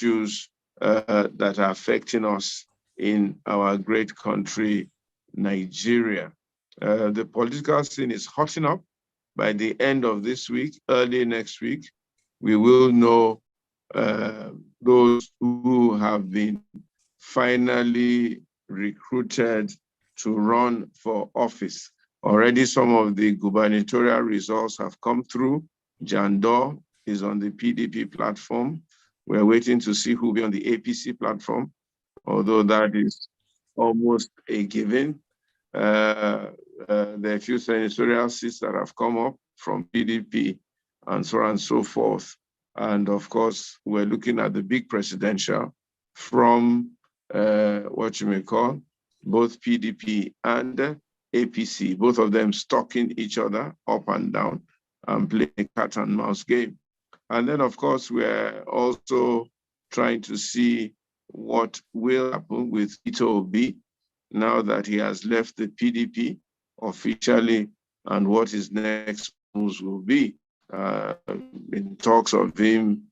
issues that are affecting us in our great country, Nigeria. The political scene is hotting up. By the end of this week, early next week, we will know those who have been finally recruited to run for office. Already some of the gubernatorial results have come through. Jandor is on the PDP platform. We're waiting to see who will be on the APC platform, although that is almost a given. There are a few senatorial seats that have come up from PDP and so on and so forth. And of course, we're looking at the big presidential from what you may call both PDP and APC, both of them stalking each other up and down and playing cat and mouse game. And then, of course, we're also trying to see what will happen with Ituah now that he has left the PDP officially, and what his next moves will be. In talks of him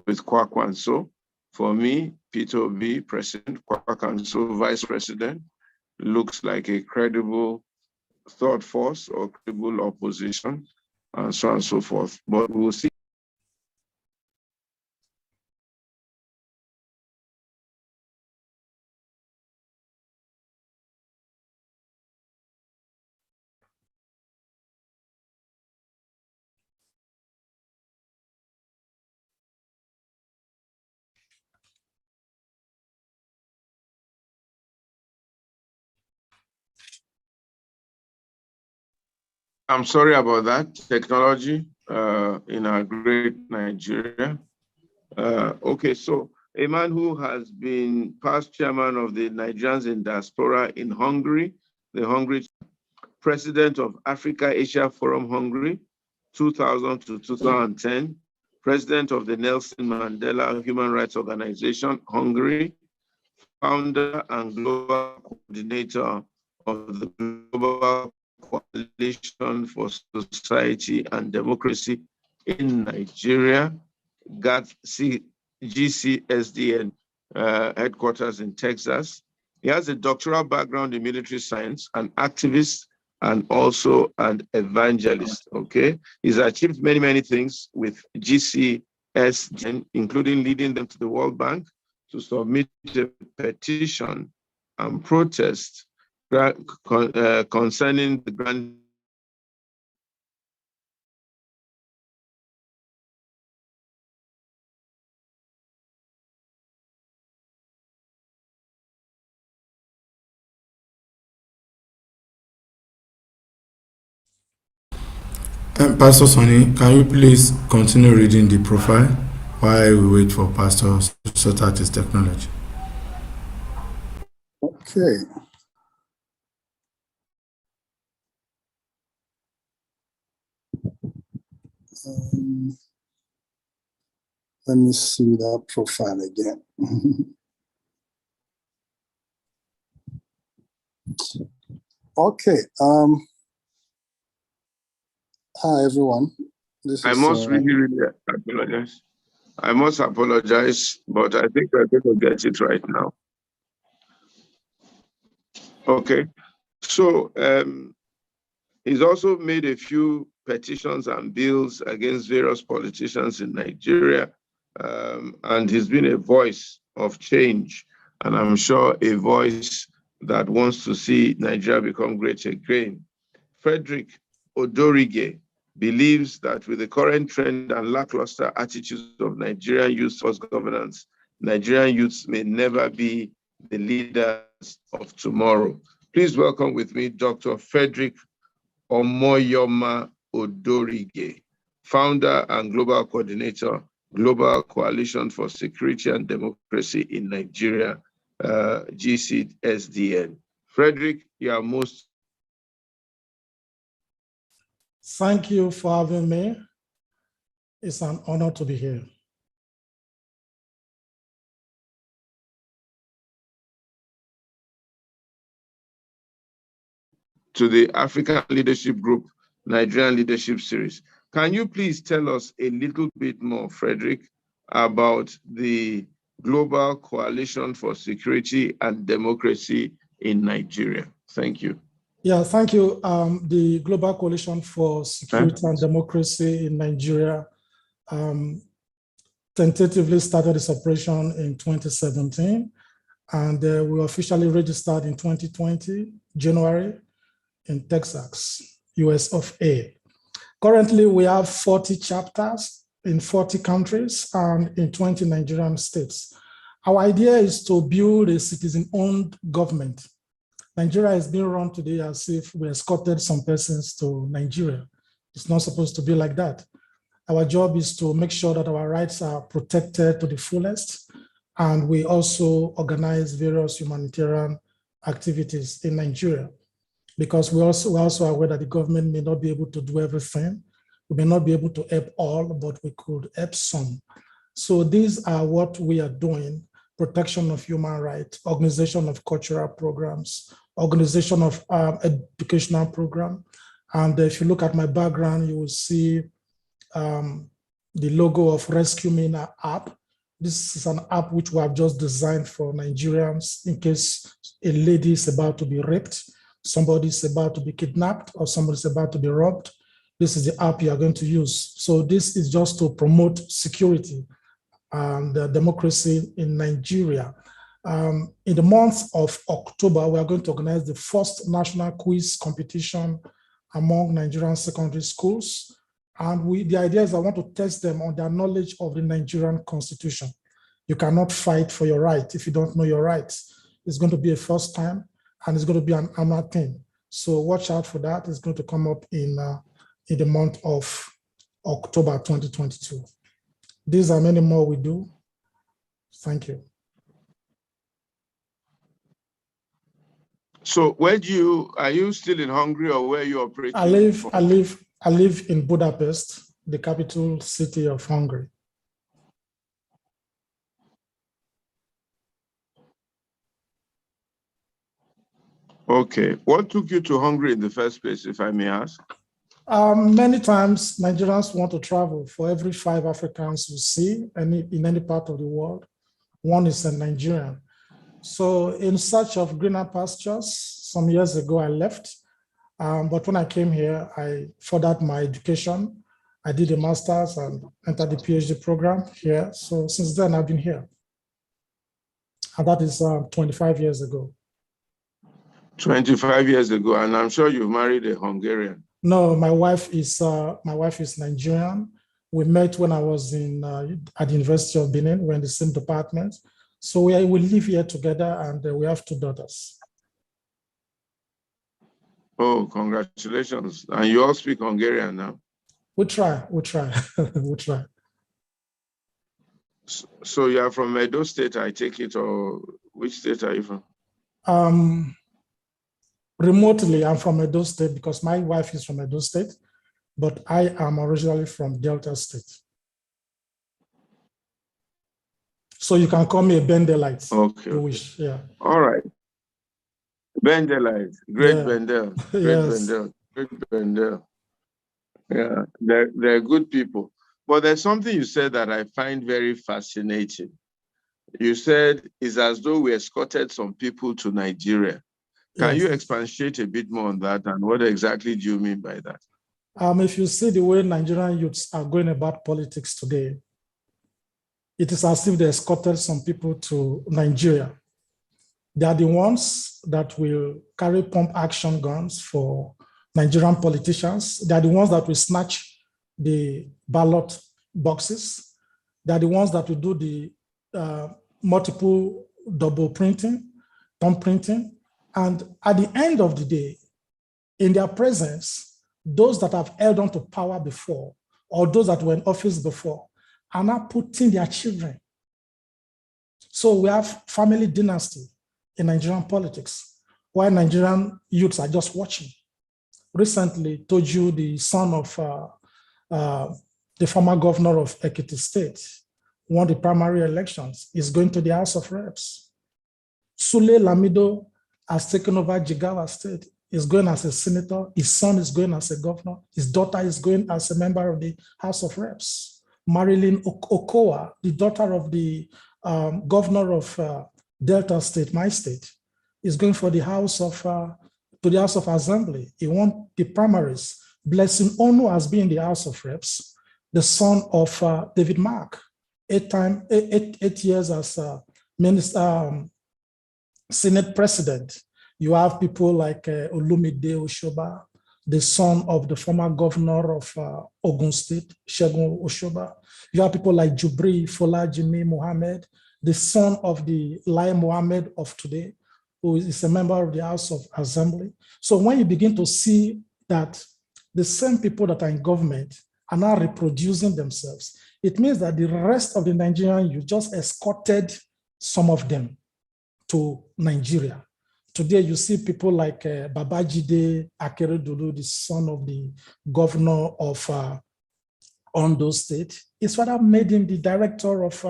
with Kwakwanso. For me, Peter Obi, President, Kwakwanso, Vice President, looks like a credible third force or credible opposition, and so on and so forth. But we'll see. I'm sorry about that. Technology in our great Nigeria. Okay, so a man who has been past chairman of the Nigerians in Diaspora in Hungary, the Hungary president of Africa Asia Forum Hungary, 2000 to 2010, president of the Nelson Mandela Human Rights Organization, Hungary, founder and global coordinator of the Global Coalition for Society and Democracy in Nigeria, GCSDN headquarters in Texas. He has a doctoral background in military science, an activist, and also an evangelist, okay? He's achieved many, many things with GCSDN, including leading them to the World Bank to submit a petition and protest concerning the grand Pastor Sonny, can you please continue reading the profile while we wait for Pastor to sort out his technology? Okay. Let me see that profile again. Okay. Hi, everyone. I must really apologize. I must apologize, but I think we're going to get it right now. Okay. So he's also made a few petitions and bills against various politicians in Nigeria, and he's been a voice of change, and I'm sure a voice that wants to see Nigeria become great again. Frederick Odorige believes that with the current trend and lackluster attitudes of Nigerian youth towards governance, Nigerian youths may never be the leaders of tomorrow. Please welcome with me Dr. Frederick Omoyoma Odorige, founder and global coordinator, Global Coalition for Security and Democracy in Nigeria, GCSDN. Frederick, you are most. Thank you for having me. It's an honor to be here. To the African Leadership Group Nigerian Leadership Series. Can you please tell us a little bit more, Frederick, about the Global Coalition for Security and Democracy in Nigeria. Thank you. Yeah, thank you. The Global Coalition for Security and Democracy in Nigeria tentatively started its operation in 2017, and we officially registered in 2020, January, in Texas, US of A. Currently, we have 40 chapters in 40 countries and in 20 Nigerian states. Our idea is to build a citizen-owned government. Nigeria is being run today as if we escorted some persons to Nigeria. It's not supposed to be like that. Our job is to make sure that our rights are protected to the fullest, and we also organize various humanitarian activities in Nigeria, because we're also aware that the government may not be able to do everything. We may not be able to help all, but we could help some. So these are what we are doing: protection of human rights, organization of cultural programs, organization of educational program. And if you look at my background, you will see the logo of Rescue Me app. This is an app which we have just designed for Nigerians in case a lady is about to be raped, somebody is about to be kidnapped, or somebody is about to be robbed. This is the app you are going to use. So this is just to promote security and democracy in Nigeria. In the month of October, we are going to organize the first national quiz competition among Nigerian secondary schools. And the idea is I want to test them on their knowledge of the Nigerian Constitution. You cannot fight for your right if you don't know your rights. It's going to be a first time, and it's going to be an annual thing. So watch out for that. It's going to come up in the month of October 2022. These are many more we do. Thank you. So where are you still in Hungary, or where are you operating? I live in Budapest, the capital city of Hungary. Okay. What took you to Hungary in the first place, if I may ask? Many times Nigerians want to travel. For every 5 Africans you see in any part of the world, one is a Nigerian. So in search of greener pastures, some years ago I left. But when I came here, I furthered my education. I did a master's and entered the PhD program here. So since then I've been here. And that is 25 years ago. 25 years ago, and I'm sure you married a Hungarian. No, my wife is Nigerian. We met when I was at the University of Benin. We're in the same department. So we live here together, and we have 2 daughters. Oh, congratulations. And you all speak Hungarian now? We try. We try. So you are from Edo State, I take it, or which state are you from? Remotely, I'm from Edo State because my wife is from Edo State, but I am originally from Delta State. So you can call me a Bendelite. Okay. If you wish. Yeah. All right. Bendelite. Great Bendel. Great Yes. Bendel. Great Bendel. Yeah, they're good people. But there's something you said that I find very fascinating. You said it's as though we escorted some people to Nigeria. Can you expatiate a bit more on that, and what exactly do you mean by that? If you see the way Nigerian youths are going about politics today, it is as if they escorted some people to Nigeria. They are the ones that will carry pump action guns for Nigerian politicians. They are the ones that will snatch the ballot boxes. They are the ones that will do the multiple double printing, thumb printing. And at the end of the day, in their presence, those that have held on to power before, or those that were in office before, are now putting their children. So we have family dynasty in Nigerian politics, while Nigerian youths are just watching. Recently, told you the son of the former governor of Ekiti State won the primary elections, is going to the House of Reps. Sule Lamido has taken over Jigawa State, is going as a senator. His son is going as a governor. His daughter is going as a member of the House of Reps. Marilyn Okowa, the daughter of the governor of Delta State, my state, is going for the House of to the House of Assembly. He won the primaries. Blessing Onu has been in the House of Reps, the son of David Mark, 8 years as Senate president. You have people like Olumide Oshoba, the son of the former governor of Ogun State, Segun Oshoba. You have people like Jubri Folajimi Mohammed, the son of the Lai Mohammed of today, who is a member of the House of Assembly. So when you begin to see that the same people that are in government are now reproducing themselves, it means that the rest of the Nigerian youth just escorted some of them to Nigeria. Today, you see people like Babajide Akeredolu, the son of the governor of Ondo State. His father made him the director of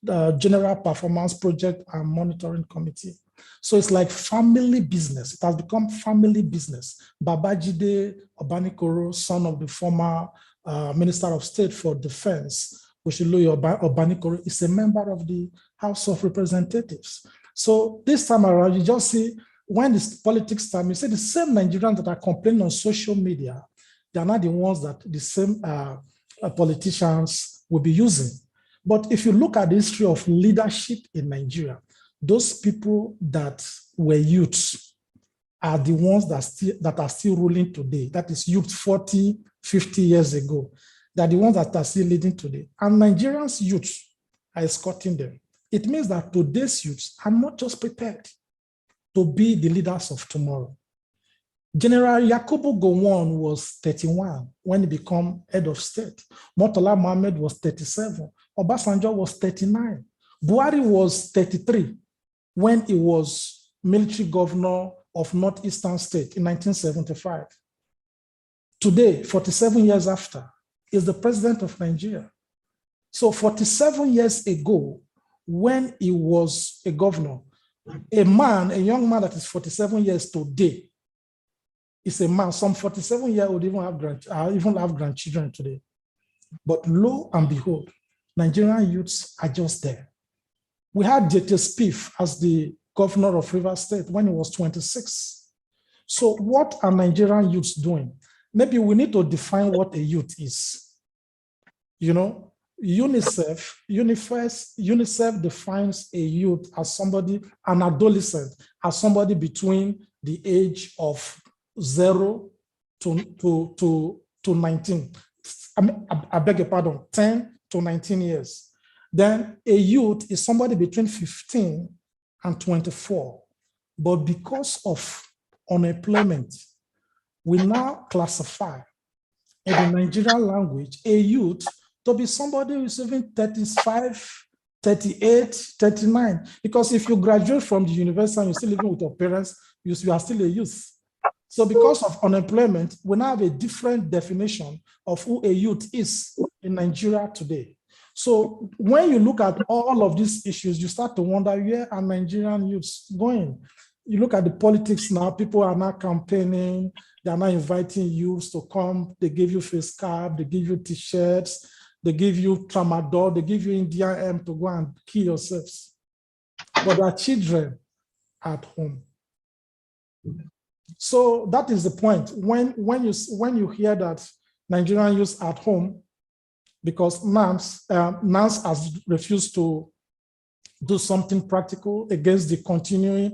the General Performance Project and Monitoring Committee. So it's like family business. It has become family business. Babajide Obanikoro, son of the former Minister of State for Defense, Oshiloye Obanikoro, is a member of the House of Representatives. So this time around, you just see when it's politics time, you see the same Nigerians that are complaining on social media, they are not the ones that the same politicians will be using. But if you look at the history of leadership in Nigeria, those people that were youths are the ones that are still ruling today. That is youth 40, 50 years ago. They're the ones that are still leading today. And Nigerians' youths are escorting them. It means that today's youths are not just prepared to be the leaders of tomorrow. General Yakubu Gowon was 31 when he became head of state. Murtala Mohammed was 37. Obasanjo was 39. Buhari was 33 when he was military governor of Northeastern State in 1975. Today, 47 years after, is the president of Nigeria. So 47 years ago, when he was a governor, a young man that is 47 years today, is a man, some 47-year-old even have grandchildren today. But lo and behold, Nigerian youths are just there. We had J.T. Spiff as the governor of Rivers State when he was 26. So what are Nigerian youths doing? Maybe we need to define what a youth is. You know, UNICEF defines a youth as somebody, an adolescent, as somebody between the age of 0 to 19. I beg your pardon, 10 to 19 years. Then a youth is somebody between 15 and 24. But because of unemployment, we now classify in the Nigerian language a youth to be somebody who is even 35, 38, 39. Because if you graduate from the university and you're still living with your parents, you are still a youth. So because of unemployment, we now have a different definition of who a youth is in Nigeria today. So when you look at all of these issues, you start to wonder, where are Nigerian youths going? You look at the politics now, people are now campaigning, they are now inviting youths to come, they give you face cap, they give you t-shirts, they give you tramadol, they give you Indian M to go and kill yourselves. But their children at home. So that is the point. When you hear that Nigerian youth at home, because NANS has refused to do something practical against the continuing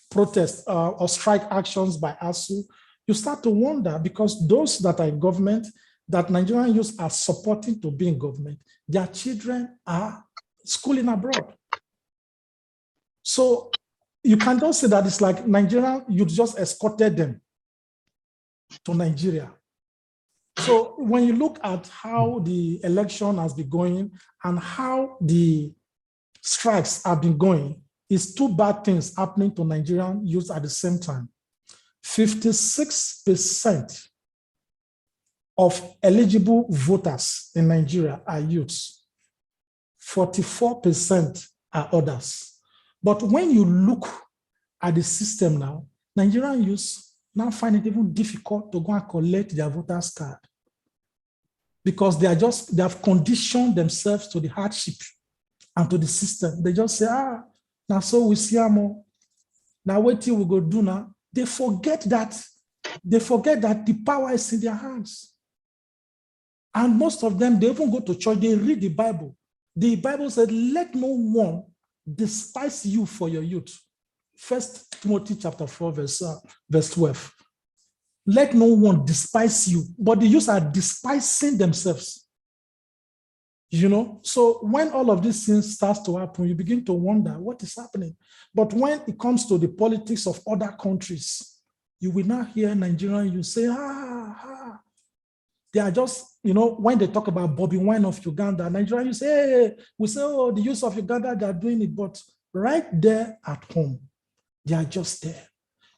protest or strike actions by ASU, you start to wonder, because those that are in government, that Nigerian youth are supporting to be in government, their children are schooling abroad. So you can just say that it's like Nigeria, you just escorted them to Nigeria. So when you look at how the election has been going and how the strikes have been going, it's two bad things happening to Nigerian youth at the same time. 56% of eligible voters in Nigeria are youths. 44% are others. But when you look at the system now, Nigerian youths now find it even difficult to go and collect their voters card, because they have conditioned themselves to the hardship and to the system. They just say, now so we see more. Now what we go do now? They forget that the power is in their hands. And most of them, they even go to church, they read the Bible. The Bible said, let no one despise you for your youth. 1 Timothy chapter 4, verse 12. Let no one despise you, but the youth are despising themselves. You know, so when all of these things starts to happen, you begin to wonder what is happening. But when it comes to the politics of other countries, you will not hear Nigerian, you say, They are just, you know, when they talk about Bobby Wine of Uganda, Nigerian, you say, hey, we say, oh, the youth of Uganda, they are doing it. But right there at home, they are just there.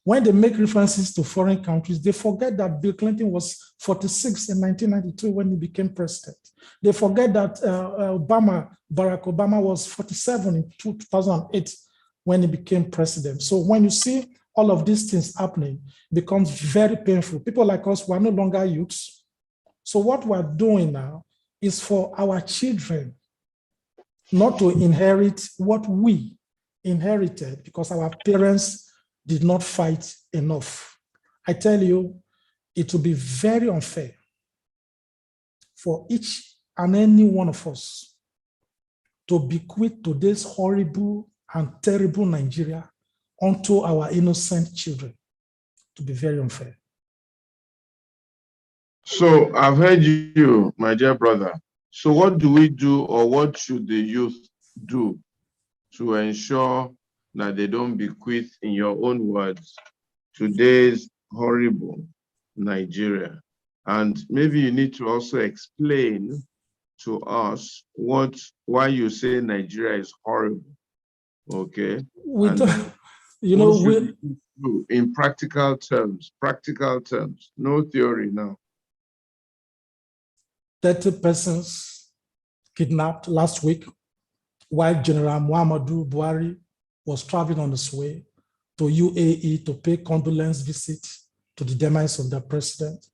When they make references to foreign countries, they forget that Bill Clinton was 46 in 1992 when he became president. They forget that Barack Obama was 47 in 2008 when he became president. So when you see all of these things happening, it becomes very painful. People like us, we are no longer youths. So what we're doing now is for our children not to inherit what we inherited because our parents did not fight enough. I tell you, it will be very unfair for each and any one of us to bequeath today's horrible and terrible Nigeria onto our innocent children. To be very unfair. So I've heard you, my dear brother. So what do we do, or what should the youth do to ensure that they don't bequeath, in your own words, today's horrible Nigeria? And maybe you need to also explain to us why you say Nigeria is horrible. Okay. You know, in practical terms, no theory now. 30 persons kidnapped last week while General Muhammadu Buhari was traveling on his way to UAE to pay condolence visit to the demise of the president.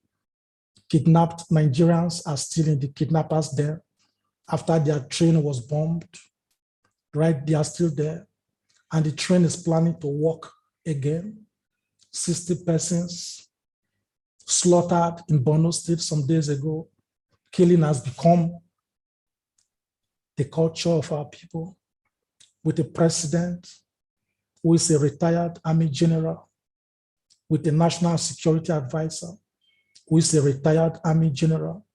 Kidnapped Nigerians are still in the kidnappers' den after their train was bombed. Right, they are still there. And the train is planning to walk again. 60 persons slaughtered in Borno State some days ago. Killing has become the culture of our people, with a president who is a retired army general, with a national security advisor who is a retired army general,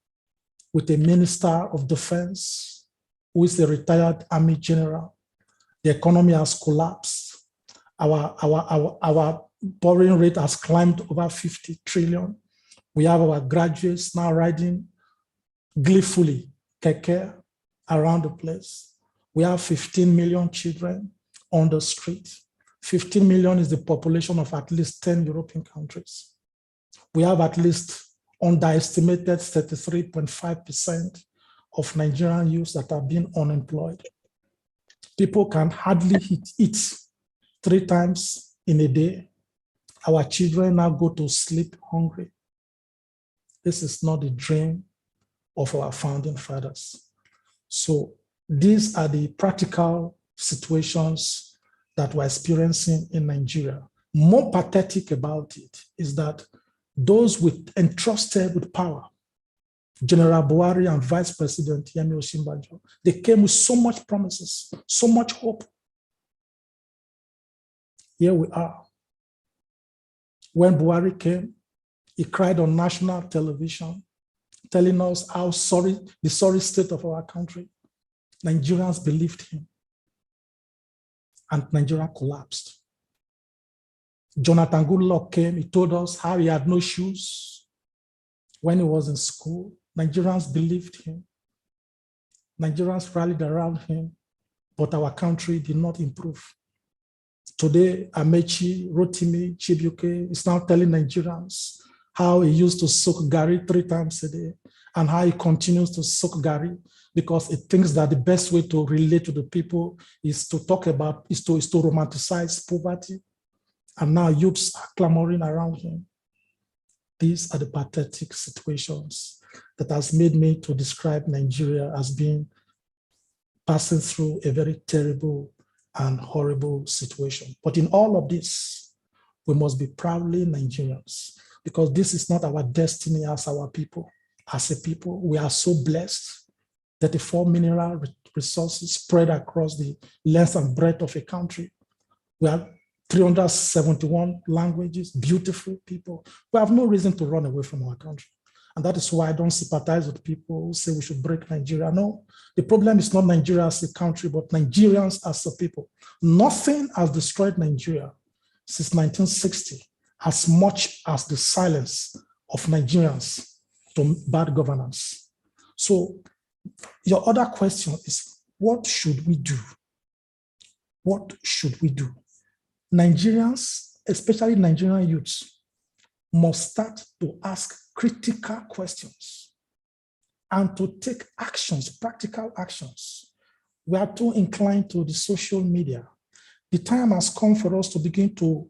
with a minister of defense who is a retired army general. The economy has collapsed. Our borrowing rate has climbed over 50 trillion. We have our graduates now riding gleefully keke around the place. We have 15 million children on the street. 15 million is the population of at least 10 European countries. We have at least underestimated 33.5% of Nigerian youths that are being unemployed. People can hardly eat 3 times in a day. Our children now go to sleep hungry. This is not the dream of our founding fathers. So these are the practical situations that we're experiencing in Nigeria. More pathetic about it is that those entrusted with power, General Buhari and Vice President Yemi Osinbajo, they came with so much promises, so much hope. Here we are. When Buhari came, he cried on national television, telling us how sorry, the sorry state of our country. Nigerians believed him, and Nigeria collapsed. Jonathan Goodluck came, he told us how he had no shoes when he was in school. Nigerians believed him. Nigerians rallied around him, but our country did not improve. Today, Amechi, Rotimi, Chibuike is now telling Nigerians how he used to soak Gari 3 times a day and how he continues to soak Gari because he thinks that the best way to relate to the people is to talk about, is to romanticize poverty. And now youths are clamoring around him. These are the pathetic situations that has made me to describe Nigeria as being passing through a very terrible and horrible situation. But in all of this, we must be proudly Nigerians, because this is not our destiny as our people. As a people, we are so blessed. 34 mineral resources spread across the length and breadth of a country. We have 371 languages, beautiful people. We have no reason to run away from our country. And that is why I don't sympathize with people who say we should break Nigeria. No, the problem is not Nigeria as a country, but Nigerians as a people. Nothing has destroyed Nigeria since 1960 as much as the silence of Nigerians to bad governance. So your other question is, what should we do? What should we do? Nigerians, especially Nigerian youths, must start to ask critical questions and to take actions, practical actions. We are too inclined to the social media. The time has come for us to begin to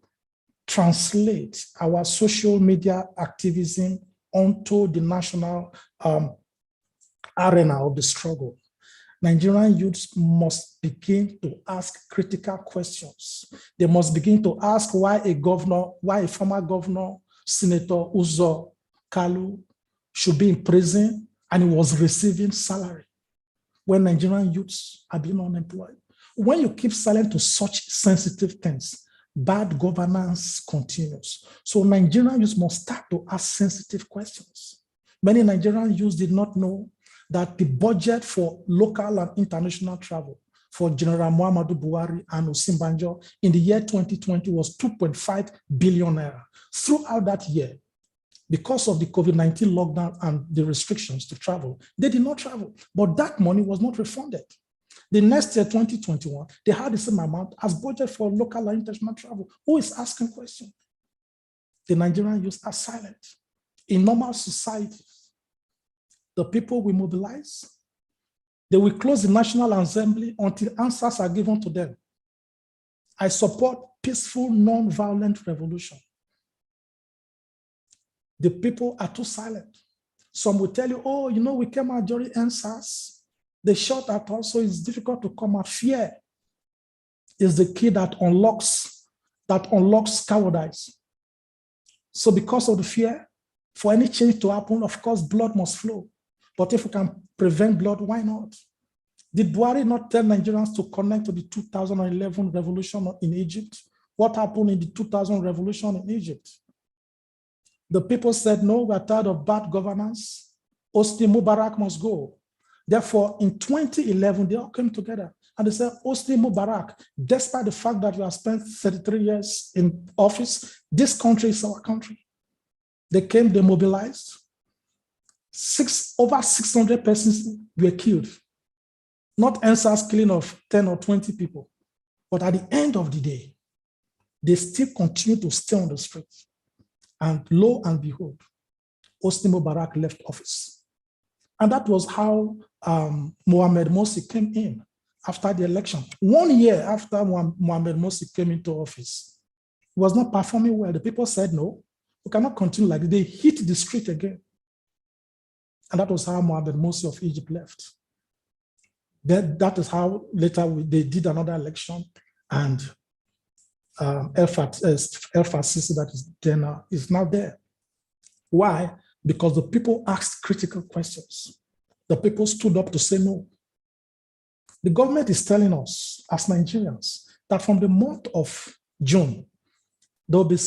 translate our social media activism onto the national arena of the struggle. Nigerian youths must begin to ask critical questions. They must begin to ask why a former governor, Senator Uzo Kalu, should be in prison and he was receiving salary when Nigerian youths are being unemployed. When you keep silent to such sensitive things, bad governance continues. So Nigerian youths must start to ask sensitive questions. Many Nigerian youths did not know that the budget for local and international travel for General Muhammadu Buhari and Osinbajo in the year 2020 was 2.5 billion naira. Throughout that year, because of the COVID-19 lockdown and the restrictions to travel, they did not travel, but that money was not refunded. The next year, 2021, they had the same amount as budget for local and international travel. Who is asking questions? The Nigerian youth are silent. In normal society, the people will mobilize. They will close the National Assembly until answers are given to them. I support peaceful, non-violent revolution. The people are too silent. Some will tell you, oh, you know, we came out during answers. They shot at us, so it's difficult to come out. Fear is the key that unlocks cowardice. So because of the fear, for any change to happen, of course, blood must flow. But if we can prevent blood, why not? Did Buhari not tell Nigerians to connect to the 2011 revolution in Egypt? What happened in the 2000 revolution in Egypt? The people said, no, we're tired of bad governance. Hosni Mubarak must go. Therefore, in 2011, they all came together and they said, Hosni Mubarak, despite the fact that you have spent 33 years in office, this country is our country. They came, they mobilized. Over 600 persons were killed. Not answers killing of 10 or 20 people. But at the end of the day, they still continue to stay on the streets. And lo and behold, Hosni Mubarak left office. And that was how Mohamed Morsi came in after the election. 1 year after Mohamed Morsi came into office, he was not performing well. The people said, no, we cannot continue like this. They hit the street again. And that was how Mohamed Morsi of Egypt left. That is how later they did another election, and El-Fasisi, that is now there. Why? Because the people asked critical questions. The people stood up to say no. The government is telling us, as Nigerians, that from the month of June, they'll be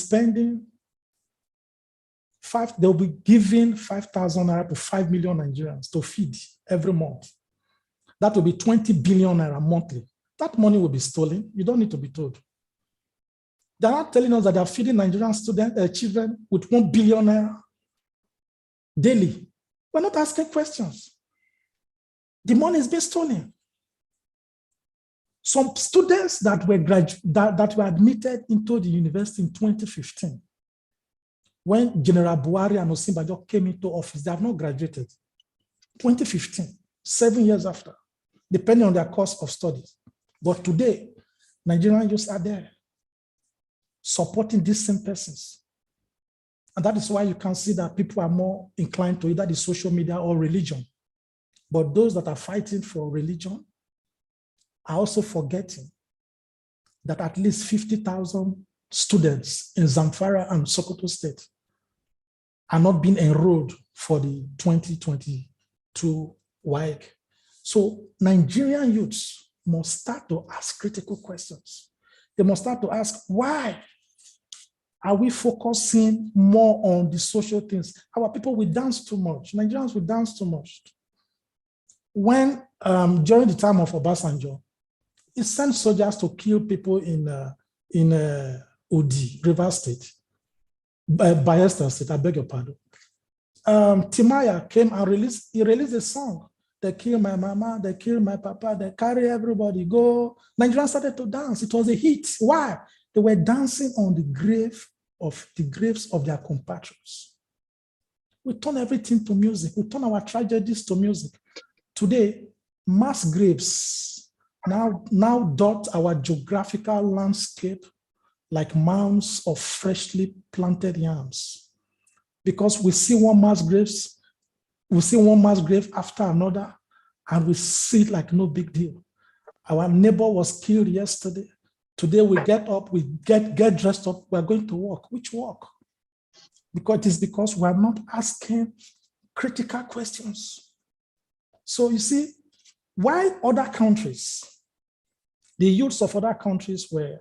giving 5,000 naira to 5 million Nigerians to feed every month. That will be 20 billion naira monthly. That money will be stolen. You don't need to be told. They're not telling us that they're feeding Nigerian children with 1 billion naira daily. We're not asking questions. The money is being stolen. Some students that were admitted into the university in 2015, when General Buhari and Osinbajo came into office, they have not graduated. 2015, 7 years after, depending on their course of studies. But today, Nigerian youths are there supporting these same persons. And that is why you can see that people are more inclined to either the social media or religion. But those that are fighting for religion, are also forgetting that at least 50,000 students in Zamfara and Sokoto State are not being enrolled for the 2022 WAEC. So Nigerian youths must start to ask critical questions. They must start to ask, why are we focusing more on the social things? Our people will dance too much. Nigerians will dance too much. When, during the time of Obasanjo, he sent soldiers to kill people in Udi, River State, Bayelsa State, I beg your pardon. Timaya came and released a song. They kill my mama, they kill my papa, they carry everybody, go. Nigerians started to dance. It was a hit. Why? They were dancing on the graves of their compatriots. We turn everything to music. We turn our tragedies to music. Today, mass graves now dot our geographical landscape like mounds of freshly planted yams. Because we see one mass grave after another, and we see it like no big deal. Our neighbor was killed yesterday. Today we get up, we get dressed up, we're going to work. Which work? Because we're not asking critical questions. So you see, why other countries, the youths of other countries were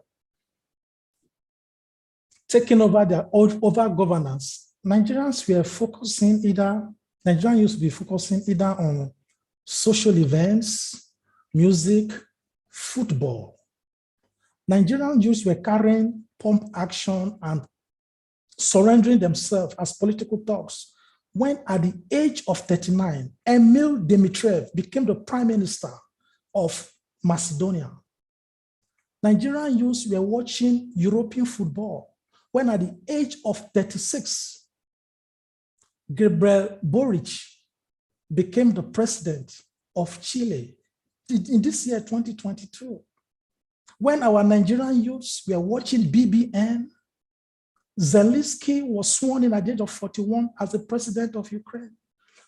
taking over over governance, Nigerian youth will be focusing either on social events, music, football. Nigerian youths were carrying pump action and surrendering themselves as political thugs when at the age of 39, Emil Dimitrov became the prime minister of Macedonia. Nigerian youths were watching European football when at the age of 36, Gabriel Boric became the president of Chile in this year, 2022. When our Nigerian youths were watching BBN, Zelensky was sworn in at the age of 41 as the president of Ukraine.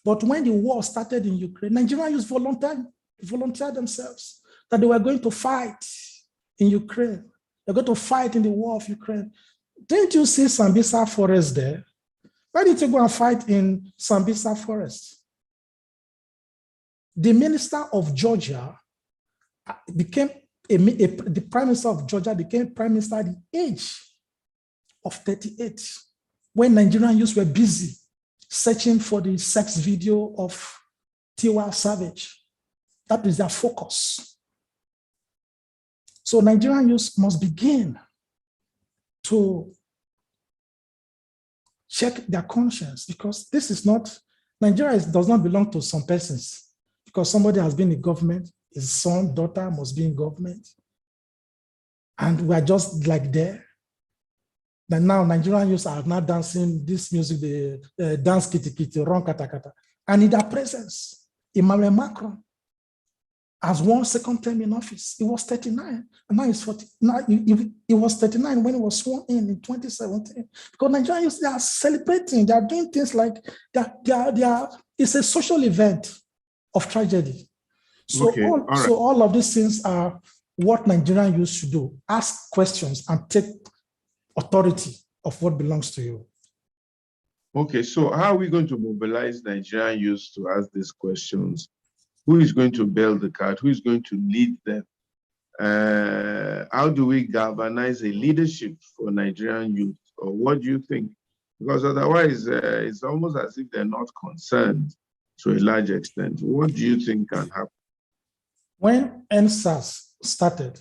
But when the war started in Ukraine, Nigerian youths volunteered themselves that they were going to fight in Ukraine. They're going to fight in the war of Ukraine. Didn't you see Sambisa Forest there? Why did you go and fight in Sambisa Forest? The minister of Georgia became the prime minister of Georgia became prime minister at the age of 38, when Nigerian youths were busy searching for the sex video of Ituah Savage. That is their focus. So Nigerian youths must begin to check their conscience, because this is not, Nigeria does not belong to some persons. Because somebody has been in government, his son, daughter must be in government. And we are just like there. But now Nigerian youths are now dancing this music, the dance kitty kitty, run kata kata. And in their presence, Emmanuel Macron has won second term in office. He was 39, and now he's 40. Now he was 39 when he was sworn in 2017. Because Nigerian youths, they are celebrating, they are doing things like it's a social event of tragedy. So, Okay, all of these things are what Nigerian youth should do. Ask questions and take authority of what belongs to you. Okay, so how are we going to mobilize Nigerian youth to ask these questions? Who is going to build the cart? Who is going to lead them? How do we galvanize a leadership for Nigerian youth? Or what do you think? Because otherwise, it's almost as if they're not concerned to a large extent. What do you think can happen? When NSAS started,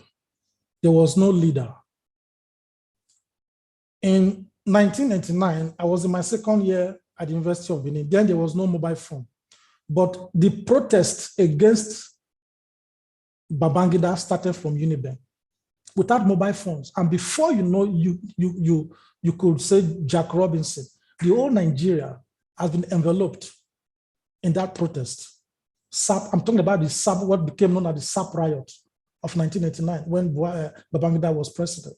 there was no leader. In 1999, I was in my second year at the University of Benin. Then there was no mobile phone. But the protest against Babangida started from Uniben without mobile phones. And before you know, you could say Jack Robinson, the whole Nigeria has been enveloped in that protest. SAP, I'm talking about the SAP, what became known as the SAP riot of 1989 when Babangida was president.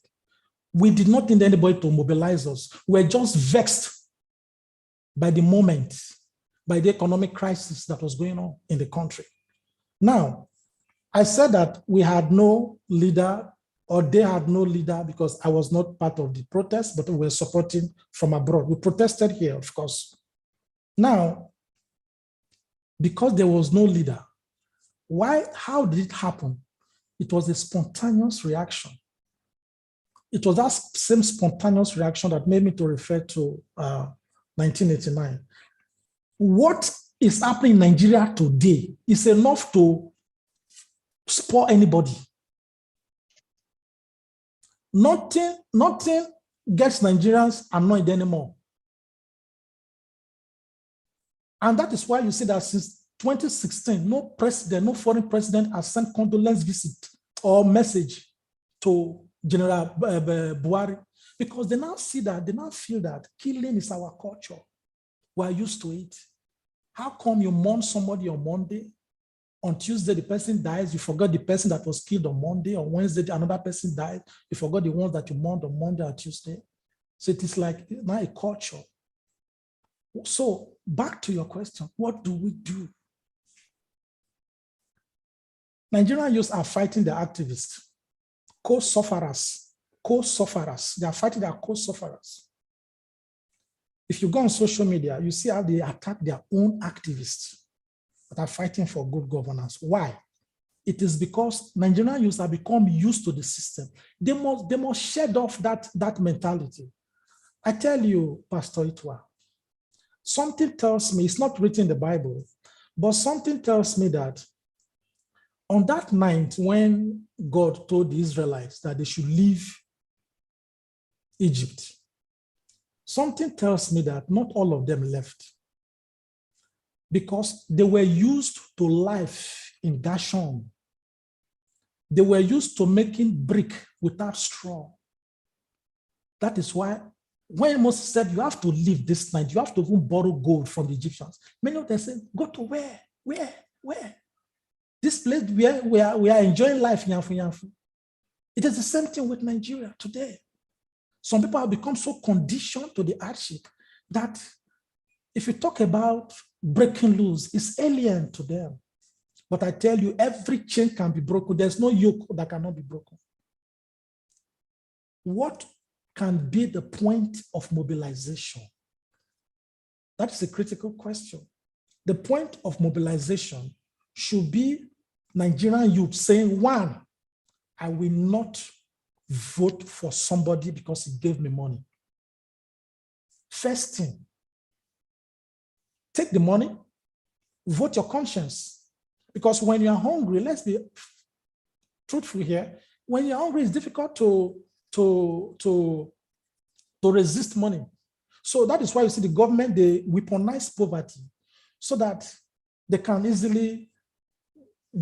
We did not need anybody to mobilize us. We were just vexed by the moment, by the economic crisis that was going on in the country. Now, I said that we had no leader, or they had no leader, because I was not part of the protest, but we were supporting from abroad. We protested here, of course. Now, because there was no leader, how did it happen? It was a spontaneous reaction. It was that same spontaneous reaction that made me to refer to 1989. What is happening in Nigeria today is enough to spoil anybody. Nothing gets Nigerians annoyed anymore. And that is why you see that since 2016, no foreign president has sent condolence visit or message to General Buhari, because they now feel that killing is our culture. We are used to it. How come you mourn somebody on Monday? On Tuesday, the person dies, you forgot the person that was killed on Monday. On Wednesday, another person died, you forgot the ones that you mourned on Monday or Tuesday. So it is like now a culture. So back to your question, what do we do? Nigerian youths are fighting the activists, co-sufferers. They are fighting their co-sufferers. If you go on social media, you see how they attack their own activists that are fighting for good governance. Why? It is because Nigerian youths have become used to the system. They must shed off that mentality. I tell you, Pastor Ituah, something tells me, it's not written in the Bible, but something tells me that on that night when God told the Israelites that they should leave Egypt, something tells me that not all of them left, because they were used to life in Gashon. They were used to making brick without straw. That is why when Moses said, you have to leave this night, you have to even borrow gold from the Egyptians, many of them said, go to where? Where? This place where we are enjoying life, Yanfu. It is the same thing with Nigeria today. Some people have become so conditioned to the hardship that if you talk about breaking loose, it's alien to them. But I tell you, every chain can be broken. There's no yoke that cannot be broken. What can be the point of mobilization? That's a critical question. The point of mobilization should be Nigerian youth saying, one, I will not vote for somebody because he gave me money. First thing, take the money, vote your conscience. Because when you're hungry, let's be truthful here, when you're hungry, it's difficult to resist money. So that is why you see the government, they weaponize poverty so that they can easily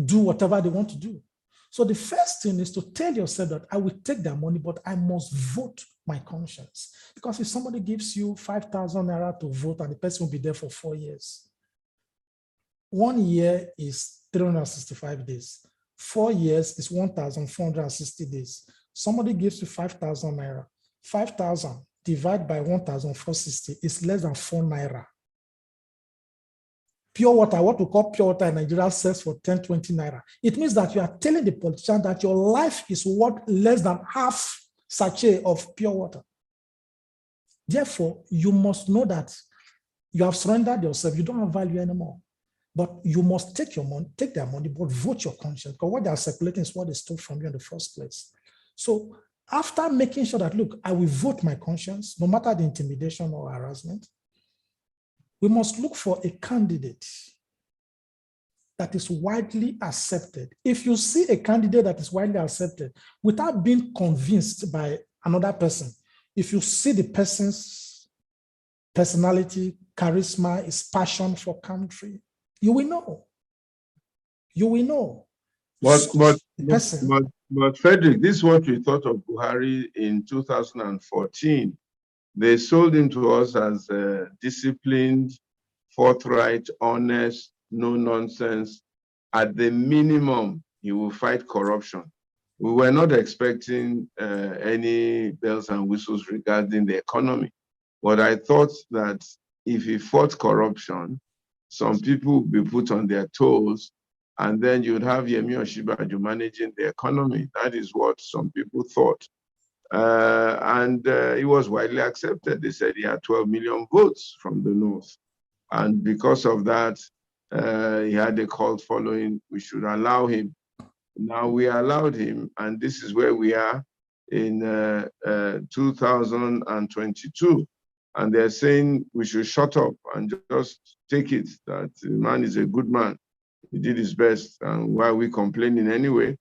do whatever they want to do. So the first thing is to tell yourself that I will take their money, but I must vote my conscience. Because if somebody gives you 5,000 naira to vote and the person will be there for 4 years, 1 year is 365 days. 4 years is 1,460 days. Somebody gives you 5,000 naira. 5,000 divided by 1,460 is less than 4 naira. Pure water, what we call pure water in Nigeria, sells for 10, 20 naira. It means that you are telling the politician that your life is worth less than half sachet of pure water. Therefore, you must know that you have surrendered yourself. You don't have value anymore. But you must take your money, take their money, but vote your conscience, because what they are circulating is what they stole from you in the first place. So after making sure that, look, I will vote my conscience, no matter the intimidation or harassment, we must look for a candidate that is widely accepted. If you see a candidate that is widely accepted without being convinced by another person, if you see the person's personality, charisma, his passion for country, you will know. You will know. But Frederick, this is what we thought of Buhari in 2014. They sold him to us as disciplined, forthright, honest, no nonsense. At the minimum, he will fight corruption. We were not expecting any bells and whistles regarding the economy. But I thought that if he fought corruption, some people would be put on their toes and then you'd have Yemi Osinbajo managing the economy. That is what some people thought. And it was widely accepted. They said he had 12 million votes from the North. And because of that, he had a cult following. We should allow him. Now we allowed him, and this is where we are in 2022. And they're saying we should shut up and just take it, that the man is a good man. He did his best. And why are we complaining anyway?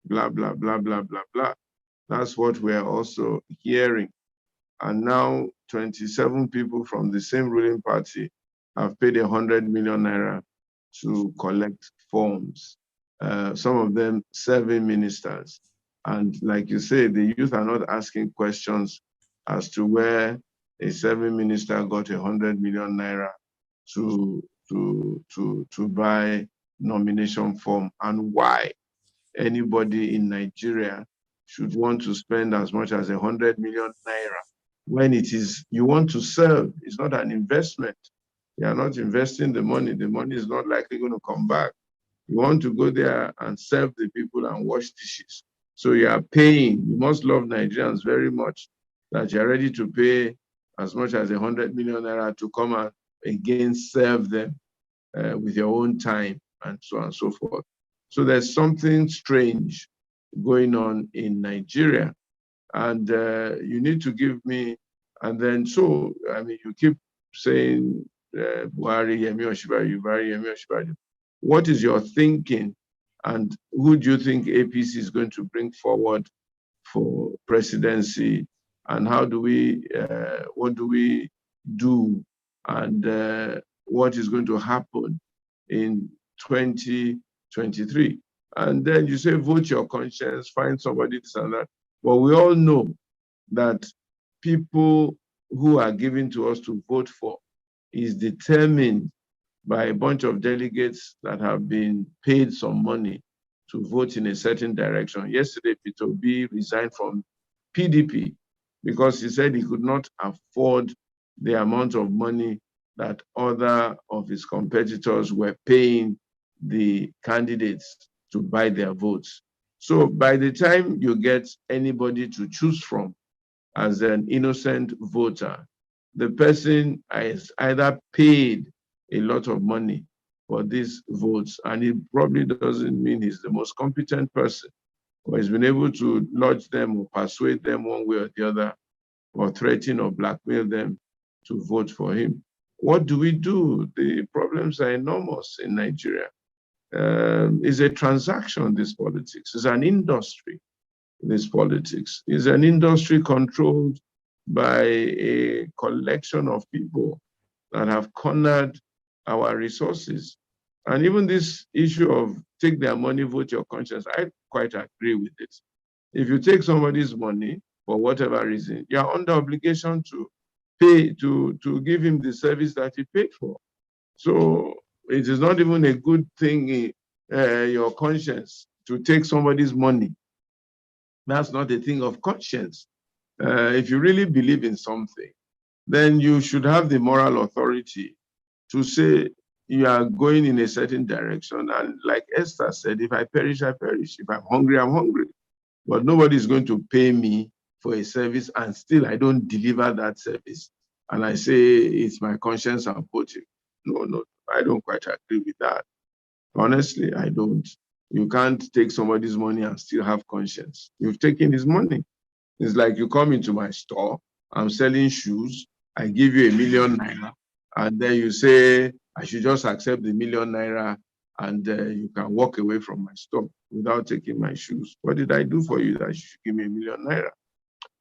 Blah, blah, blah, blah, blah, blah. That's what we're also hearing. And now 27 people from the same ruling party have paid 100 million naira to collect forms. Some of them serving ministers. And like you say, the youth are not asking questions as to where a serving minister got 100 million naira to buy nomination form, and why anybody in Nigeria should want to spend as much as 100 million naira when it is, you want to serve. It's not an investment. You are not investing the money. The money is not likely going to come back. You want to go there and serve the people and wash dishes. So you are paying. You must love Nigerians very much that you're ready to pay as much as 100 million naira to come and again serve them with your own time and so on and so forth. So there's something strange going on in Nigeria. And you need to give me, and then so, I mean, you keep saying, Buhari, Yemi Osinbajo, Buhari, Yemi Osinbajo. What is your thinking, and who do you think APC is going to bring forward for presidency, and how do we, what do we do, and what is going to happen in 2023? And then you say, vote your conscience, find somebody, this and that. But we all know that people who are given to us to vote for is determined by a bunch of delegates that have been paid some money to vote in a certain direction. Yesterday, Peter Obi resigned from PDP because he said he could not afford the amount of money that other of his competitors were paying the candidates to buy their votes. So by the time you get anybody to choose from as an innocent voter, the person is either paid a lot of money for these votes, and it probably doesn't mean he's the most competent person, or he's been able to lodge them or persuade them one way or the other, or threaten or blackmail them to vote for him. What do we do? The problems are enormous in Nigeria. It's a transaction, this politics. It's an industry, this politics. It's an industry controlled by a collection of people that have cornered our resources. And even this issue of take their money, vote your conscience, I quite agree with it. If you take somebody's money for whatever reason, you're under obligation to pay, to give him the service that he paid for. So it is not even a good thing, your conscience, to take somebody's money. That's not a thing of conscience. If you really believe in something, then you should have the moral authority to say you are going in a certain direction. And like Esther said, if I perish, I perish. If I'm hungry, I'm hungry. But nobody is going to pay me for a service and still I don't deliver that service. And I say it's my conscience I'm voting. No, I don't quite agree with that. Honestly, I don't. You can't take somebody's money and still have conscience. You've taken his money. It's like you come into my store, I'm selling shoes, I give you ₦1 million, and then you say, I should just accept the ₦1 million and you can walk away from my store without taking my shoes. What did I do for you that you should give me ₦1 million?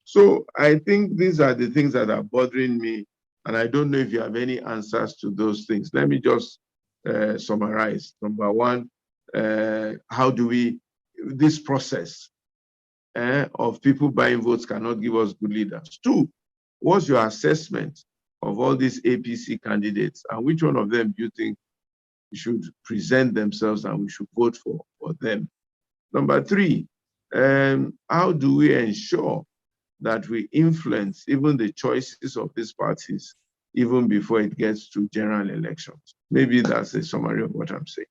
So I think these are the things that are bothering me, and I don't know if you have any answers to those things. Let me just summarize. Number one, how do we, this process of people buying votes cannot give us good leaders. Two, what's your assessment of all these APC candidates, and which one of them do you think should present themselves and we should vote for them? Number three, how do we ensure that we influence even the choices of these parties even before it gets to general elections? Maybe that's a summary of what I'm saying.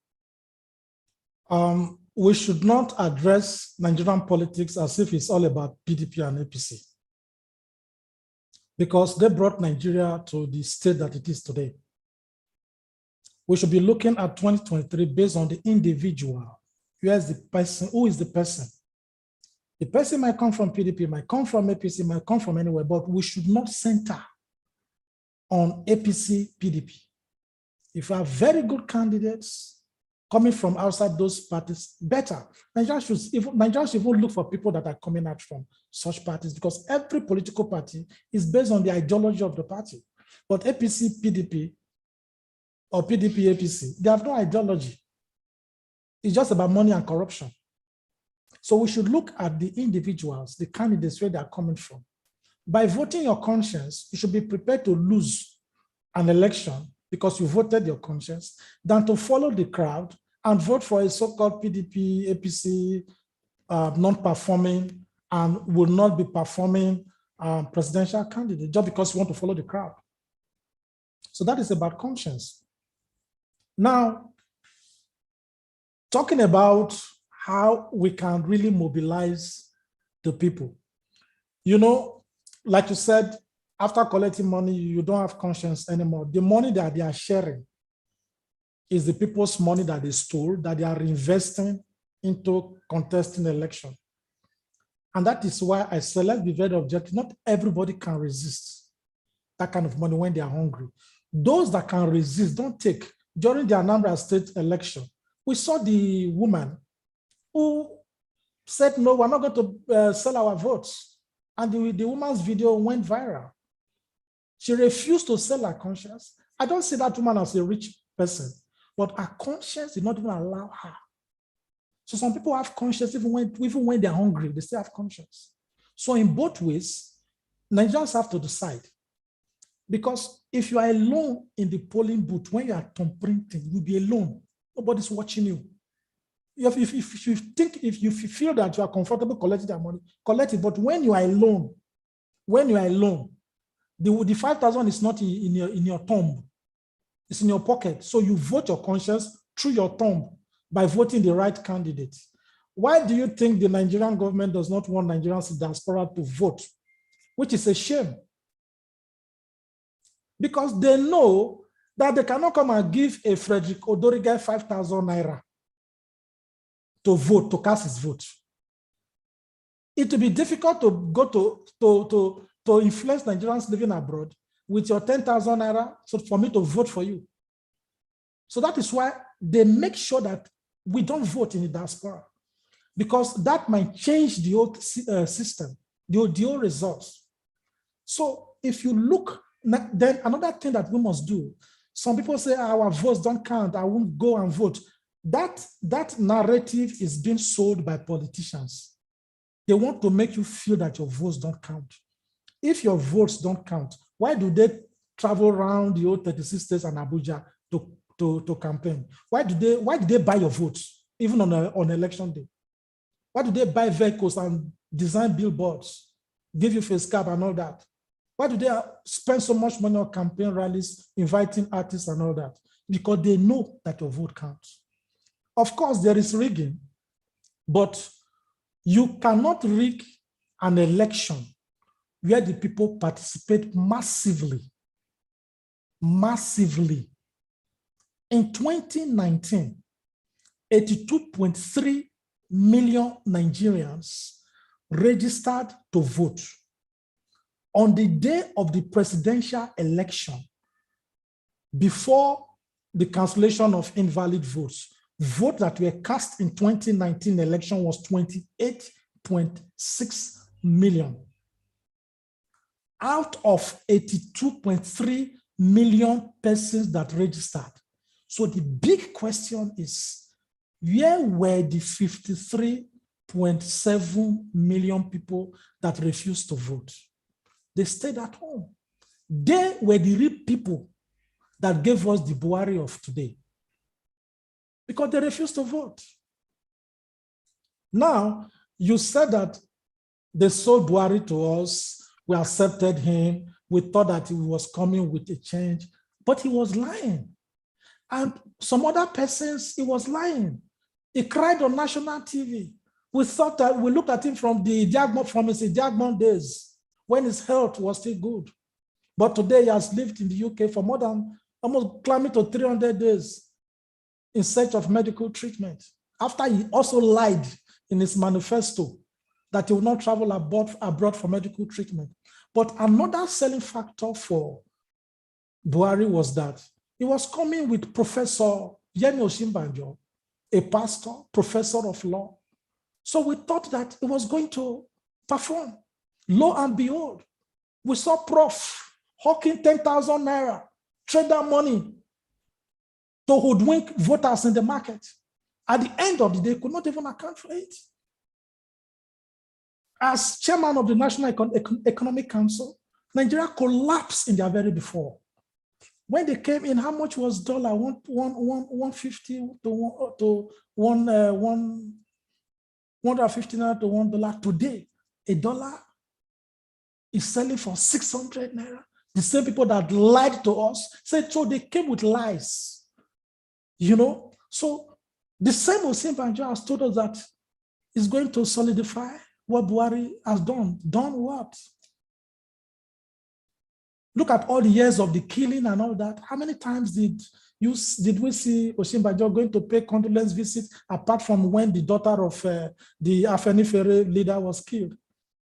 We should not address Nigerian politics as if it's all about PDP and APC, because they brought Nigeria to the state that it is today. We should be looking at 2023 based on the individual. Who is the person? Who is the person? The person might come from PDP, might come from APC, might come from anywhere, but we should not center on APC, PDP. If you have very good candidates coming from outside those parties, better. Nigeria should even look for people that are coming out from such parties, because every political party is based on the ideology of the party. But APC, PDP, or PDP, APC, they have no ideology. It's just about money and corruption. So we should look at the individuals, the candidates, where they are coming from. By voting your conscience, you should be prepared to lose an election because you voted your conscience, than to follow the crowd and vote for a so-called PDP, APC, non-performing and will not be performing presidential candidate just because you want to follow the crowd. So that is about conscience. Now, talking about how we can really mobilize the people. You know, like you said, after collecting money, you don't have conscience anymore. The money that they are sharing is the people's money that they stole, that they are reinvesting into contesting the election. And that is why I say, let's be very objective. Not everybody can resist that kind of money when they are hungry. Those that can resist, don't take. During the Anambra State election, we saw the woman who said, no, we're not going to sell our votes. And the woman's video went viral. She refused to sell her conscience. I don't see that woman as a rich person, but her conscience did not even allow her. So some people have conscience even when they're hungry, they still have conscience. So in both ways, Nigerians have to decide. Because if you are alone in the polling booth, when you are printing, you'll be alone. Nobody's watching you. If you feel that you are comfortable collecting that money, collect it. But when you are alone, the 5,000 is not in your thumb. It's in your pocket. So you vote your conscience through your thumb by voting the right candidate. Why do you think the Nigerian government does not want Nigerians in diaspora to vote? Which is a shame. Because they know that they cannot come and give a Frederick Omoyoma 5,000 naira to vote, to cast his vote. It will be difficult to go to influence Nigerians living abroad with your 10,000 naira, so for me to vote for you. So that is why they make sure that we don't vote in the diaspora, because that might change the old system, the old results. So if you look, then another thing that we must do, some people say our votes don't count, I won't go and vote. That narrative is being sold by politicians. They want to make you feel that your votes don't count. If your votes don't count, why do they travel around the old 36 states and Abuja to campaign? Why do they buy your votes, even on election day? Why do they buy vehicles and design billboards, give you face cap and all that? Why do they spend so much money on campaign rallies, inviting artists and all that? Because they know that your vote counts. Of course, there is rigging, but you cannot rig an election where the people participate massively. In 2019, 82.3 million Nigerians registered to vote. On the day of the presidential election, before the cancellation of invalid votes, vote that were cast in 2019 election was 28.6 million. Out of 82.3 million persons that registered. So the big question is, where were the 53.7 million people that refused to vote? They stayed at home. They were the real people that gave us the Buhari of today, because they refused to vote. Now, you said that they sold Buhari to us, we accepted him, we thought that he was coming with a change, but he was lying. And some other persons, he was lying. He cried on national TV. We thought that we looked at him from his Diaspora days when his health was still good. But today he has lived in the UK for more than almost climbing to 300 days in search of medical treatment. After he also lied in his manifesto that he would not travel abroad for medical treatment. But another selling factor for Buhari was that he was coming with Professor Yemi Osinbajo, a pastor, professor of law. So we thought that he was going to perform. Lo and behold, we saw Prof hawking 10,000 naira, trader money to hoodwink voters in the market. At the end of the day, could not even account for it. As chairman of the National Economic Council, Nigeria collapsed in their very before. When they came in, how much was dollar? 150 to 150 naira to $1. Today, a dollar is selling for 600 naira. The same people that lied to us said, so they came with lies. You know, so the same Osinbajo has told us that it's going to solidify what Buhari has done. Done what? Look at all the years of the killing and all that. How many times did we see Osinbajo going to pay condolence visits apart from when the daughter of the Afenifere leader was killed?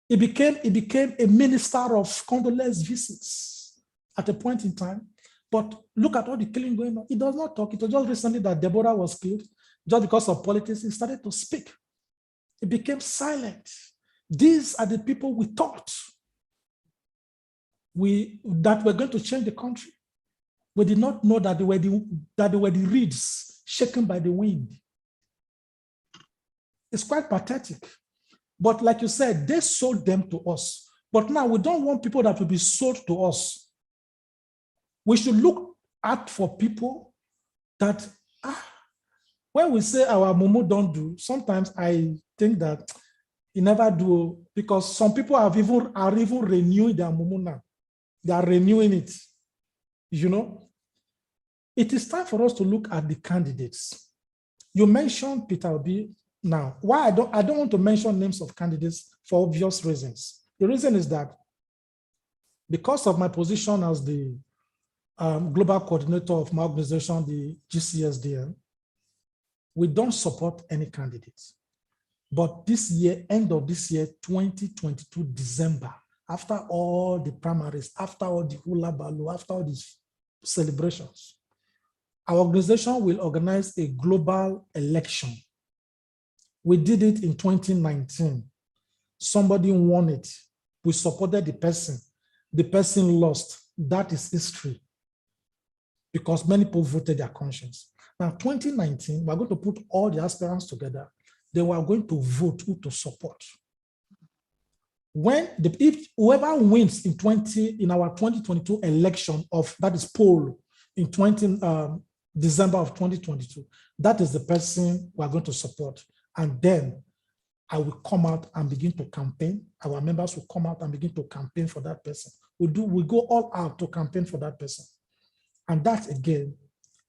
He became a minister of condolence visits at a point in time. But look at all the killing going on. He does not talk. It was just recently that Deborah was killed. Just because of politics, he started to speak. He became silent. These are the people we thought that were going to change the country. We did not know that they were the reeds shaken by the wind. It's quite pathetic. But like you said, they sold them to us. But now we don't want people that will be sold to us. We should look out for people that, when we say our mumu don't do, sometimes I think that he never do, because some people are even renewing their mumu now. They are renewing it. You know, it is time for us to look at the candidates. You mentioned Peter Obi. Now, why I don't want to mention names of candidates for obvious reasons. The reason is that because of my position as the global coordinator of my organization, the GCSDN, we don't support any candidates. But this year, end of this year, 2022, December, after all the primaries, after all the hula baloo, after all these celebrations, our organization will organize a global election. We did it in 2019. Somebody won it. We supported the person. The person lost. That is history. Because many people voted their conscience. Now, 2019, we're going to put all the aspirants together. They were going to vote who to support. If whoever wins in our 2022 election that is poll in December of 2022, that is the person we are going to support. And then I will come out and begin to campaign. Our members will come out and begin to campaign for that person. We go all out to campaign for that person. And that, again,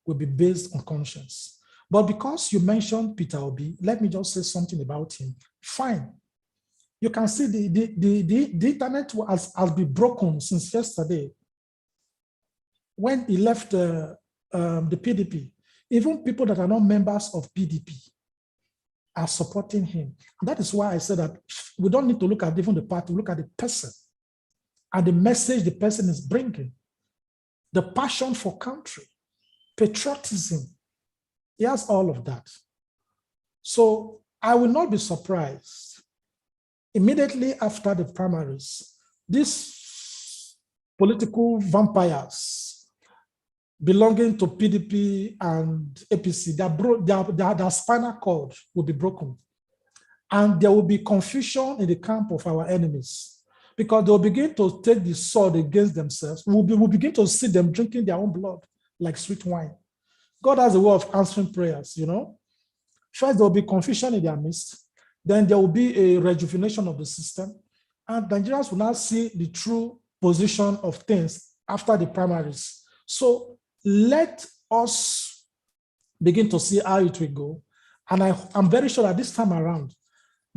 will be based on conscience. But because you mentioned Peter Obi, let me just say something about him. Fine. You can see the internet has been broken since yesterday. When he left the PDP, even people that are not members of PDP are supporting him. And that is why I said that we don't need to look at even the party, look at the person and the message the person is bringing. The passion for country, patriotism, he has all of that. So I will not be surprised. Immediately after the primaries, these political vampires belonging to PDP and APC, their spinal cord will be broken. And there will be confusion in the camp of our enemies, because they'll begin to take the sword against themselves. We'll begin to see them drinking their own blood like sweet wine. God has a way of answering prayers, you know. First, there will be confusion in their midst. Then there will be a rejuvenation of the system. And Nigerians will now see the true position of things after the primaries. So let us begin to see how it will go. And I'm very sure that this time around,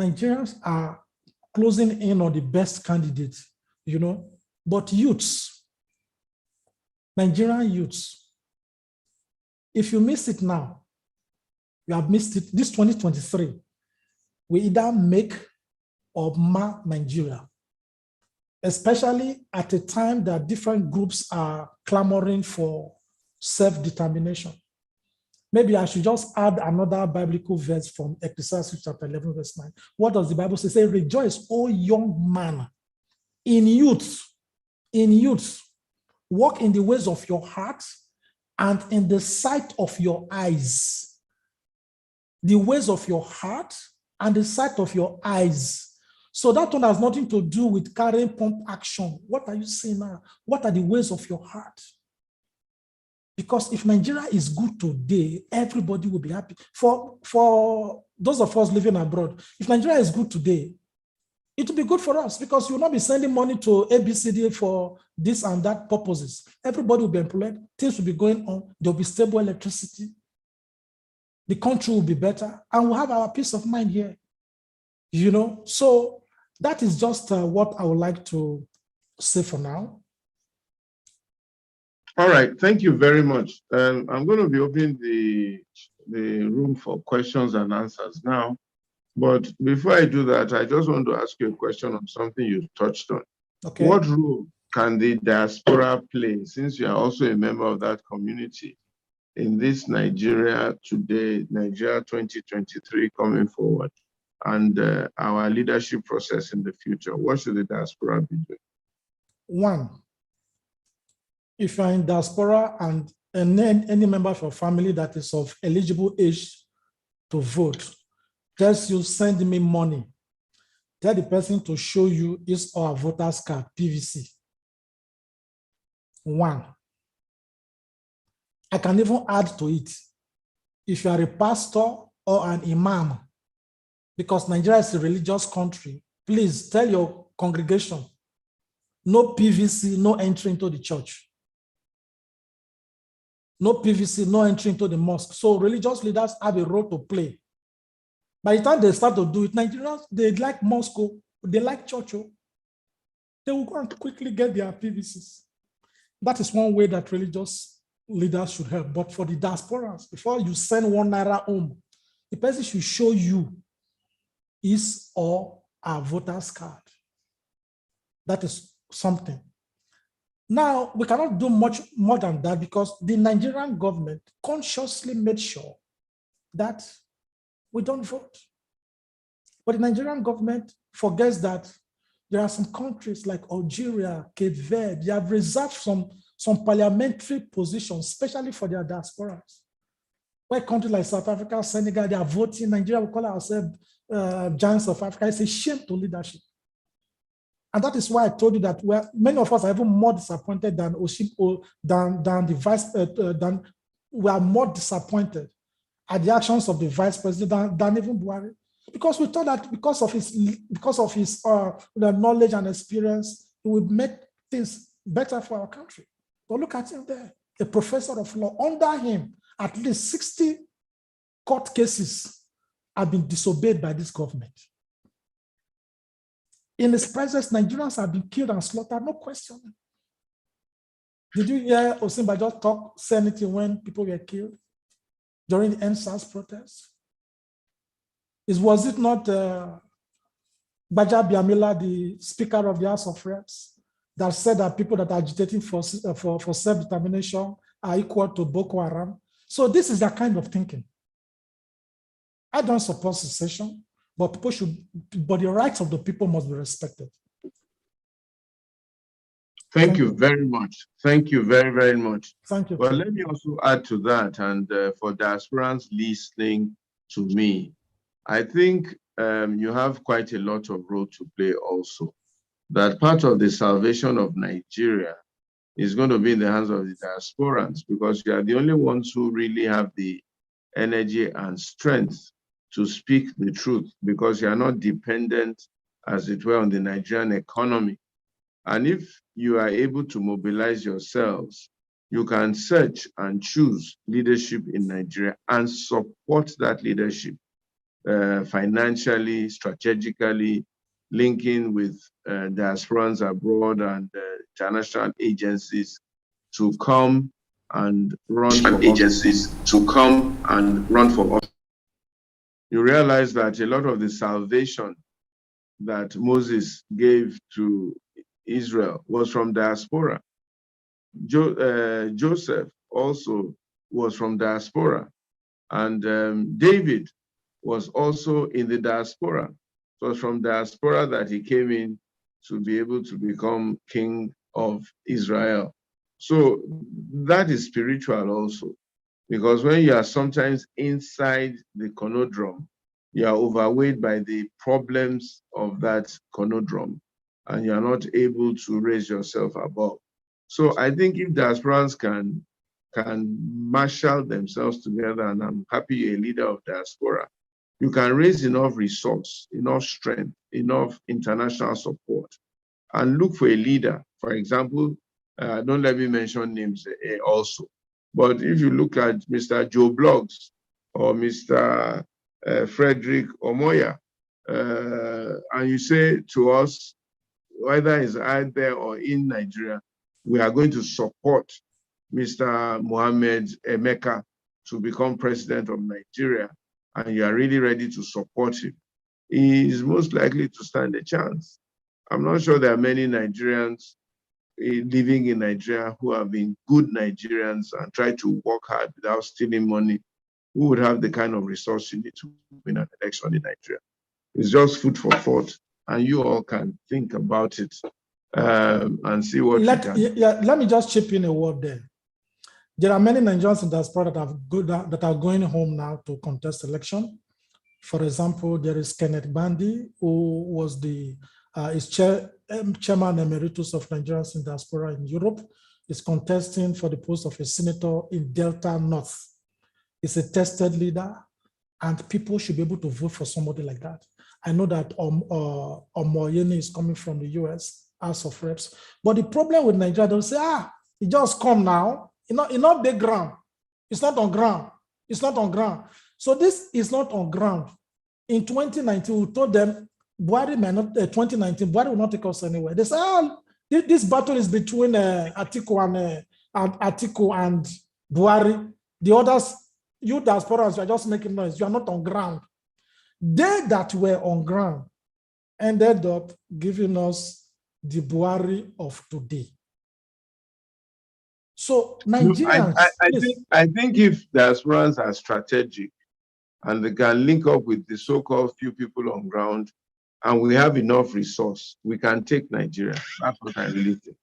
Nigerians are closing in on the best candidate, but youths, Nigerian youths, if you miss it now, you have missed it. This 2023, we either make or mar Nigeria, especially at a time that different groups are clamoring for self-determination. Maybe I should just add another biblical verse from Ecclesiastes chapter 11, verse 9. What does the Bible say? Say, rejoice, O young man, in youth, walk in the ways of your heart and in the sight of your eyes. The ways of your heart and the sight of your eyes. So that one has nothing to do with carrying pump action. What are you saying now? What are the ways of your heart? Because if Nigeria is good today, everybody will be happy. For those of us living abroad, if Nigeria is good today, it will be good for us because you will not be sending money to ABCD for this and that purposes. Everybody will be employed. Things will be going on. There will be stable electricity. The country will be better. And we'll have our peace of mind here. So that is just what I would like to say for now. All right, thank you very much. I'm going to be opening the room for questions and answers now. But before I do that, I just want to ask you a question on something you touched on. Okay. What role can the diaspora play, since you are also a member of that community, in this Nigeria today, Nigeria 2023 coming forward, and our leadership process in the future? What should the diaspora be doing? One, if you're in diaspora and any member of your family that is of eligible age to vote, just you send me money. Tell the person to show you his or her voter's card, PVC. One. I can even add to it. If you are a pastor or an imam, because Nigeria is a religious country, please tell your congregation, no PVC, no entry into the church. No PVC, no entry into the mosque. So religious leaders have a role to play. By the time they start to do it, Nigerians, they like mosque, they like church. They will go and quickly get their PVCs. That is one way that religious leaders should help. But for the diasporans, before you send 1 naira home, the person should show you his or her voter's card. That is something. Now, we cannot do much more than that because the Nigerian government consciously made sure that we don't vote. But the Nigerian government forgets that there are some countries like Algeria, Cape Verde, they have reserved some parliamentary positions, especially for their diasporas. Where countries like South Africa, Senegal, they are voting. Nigeria, we call ourselves giants of Africa. It's a shame to leadership. And that is why I told you that many of us are even more disappointed than we are more disappointed at the actions of the vice president than even Buhari, because we thought that because of his knowledge and experience, he would make things better for our country. But look at him there, a professor of law. Under him, at least 60 court cases have been disobeyed by this government. In his presence, Nigerians have been killed and slaughtered, no question. Did you hear Osinbajo say anything when people were killed during the NSAS protests? Was it not Baja Biamila, the Speaker of the House of Reps, that said that people that are agitating for self-determination are equal to Boko Haram? So this is that kind of thinking. I don't support secession, but the rights of the people must be respected. Thank you very much. Thank you very, very much. Thank you. Well, let me also add to that, and for diasporans listening to me, I think you have quite a lot of role to play also. That part of the salvation of Nigeria is going to be in the hands of the diasporans, because you are the only ones who really have the energy and strength to speak the truth, because you are not dependent, as it were, on the Nigerian economy. And if you are able to mobilize yourselves you can search and choose leadership in Nigeria and support that leadership financially, strategically, linking with diasporans abroad and international agencies to come and run for office. You realize that a lot of the salvation that Moses gave to Israel was from diaspora. Joseph also was from diaspora, and David was also in the diaspora. It was from diaspora that he came in to be able to become king of Israel. So that is spiritual also, because when you are sometimes inside the conundrum, you are overweight by the problems of that conundrum, and you are not able to raise yourself above. So I think if diasporans can marshal themselves together, and I'm happy you're a leader of diaspora, you can raise enough resource, enough strength, enough international support, and look for a leader. For example, don't let me mention names also, but if you look at Mr. Joe Bloggs or Mr. Frederick Omoyoma, and you say to us, whether it's out there or in Nigeria, we are going to support Mr. Mohammed Emeka to become president of Nigeria, and you are really ready to support him, he is most likely to stand a chance. I'm not sure there are many Nigerians living in Nigeria who have been good Nigerians and try to work hard without stealing money, who would have the kind of resource you need to win an election in Nigeria. It's just food for thought, and you all can think about it and see what you can. Yeah, let me just chip in a word there. There are many Nigerians in diaspora that are going home now to contest election. For example, there is Kenneth Bandi, who was chairman emeritus of Nigerians in diaspora in Europe, is contesting for the post of a senator in Delta North. He's a tested leader, and people should be able to vote for somebody like that. I know that Omoyeni is coming from the US, House of Reps. But the problem with Nigeria, they'll say, it just come now. It's not the ground. It's not on ground. It's not on ground. So this is not on ground. In 2019, we told them, Buhari may not, 2019, Buhari will not take us anywhere. They say, this battle is between Atiku and Buhari. The others, you diasporans, you are just making noise. You are not on ground. They that were on ground ended up giving us the Buhari of today. So Nigerians, I think if diasporans are strategic and they can link up with the so-called few people on ground, and we have enough resource, we can take Nigeria. That's what I really think.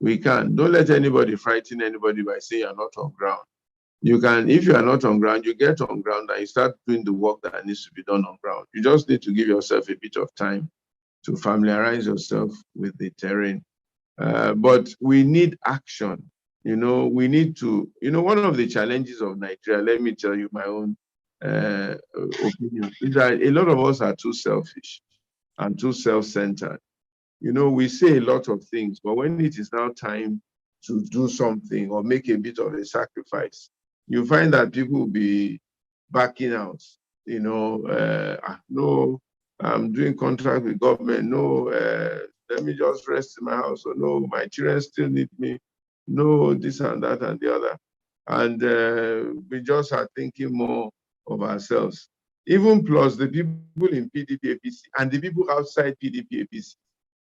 We can. Don't let anybody frighten anybody by saying you're not on ground. You can, if you are not on ground, you get on ground and you start doing the work that needs to be done on ground. You just need to give yourself a bit of time to familiarize yourself with the terrain. But we need action. We need to, one of the challenges of Nigeria, let me tell you my own opinion, is that a lot of us are too selfish and too self-centered. We say a lot of things, but when it is now time to do something or make a bit of a sacrifice, you find that people will be backing out. No, I'm doing contract with government. No, let me just rest in my house. Or no, my children still need me. No, this and that and the other. And we just are thinking more of ourselves. Even plus the people in PDP-APC and the people outside PDP-APC,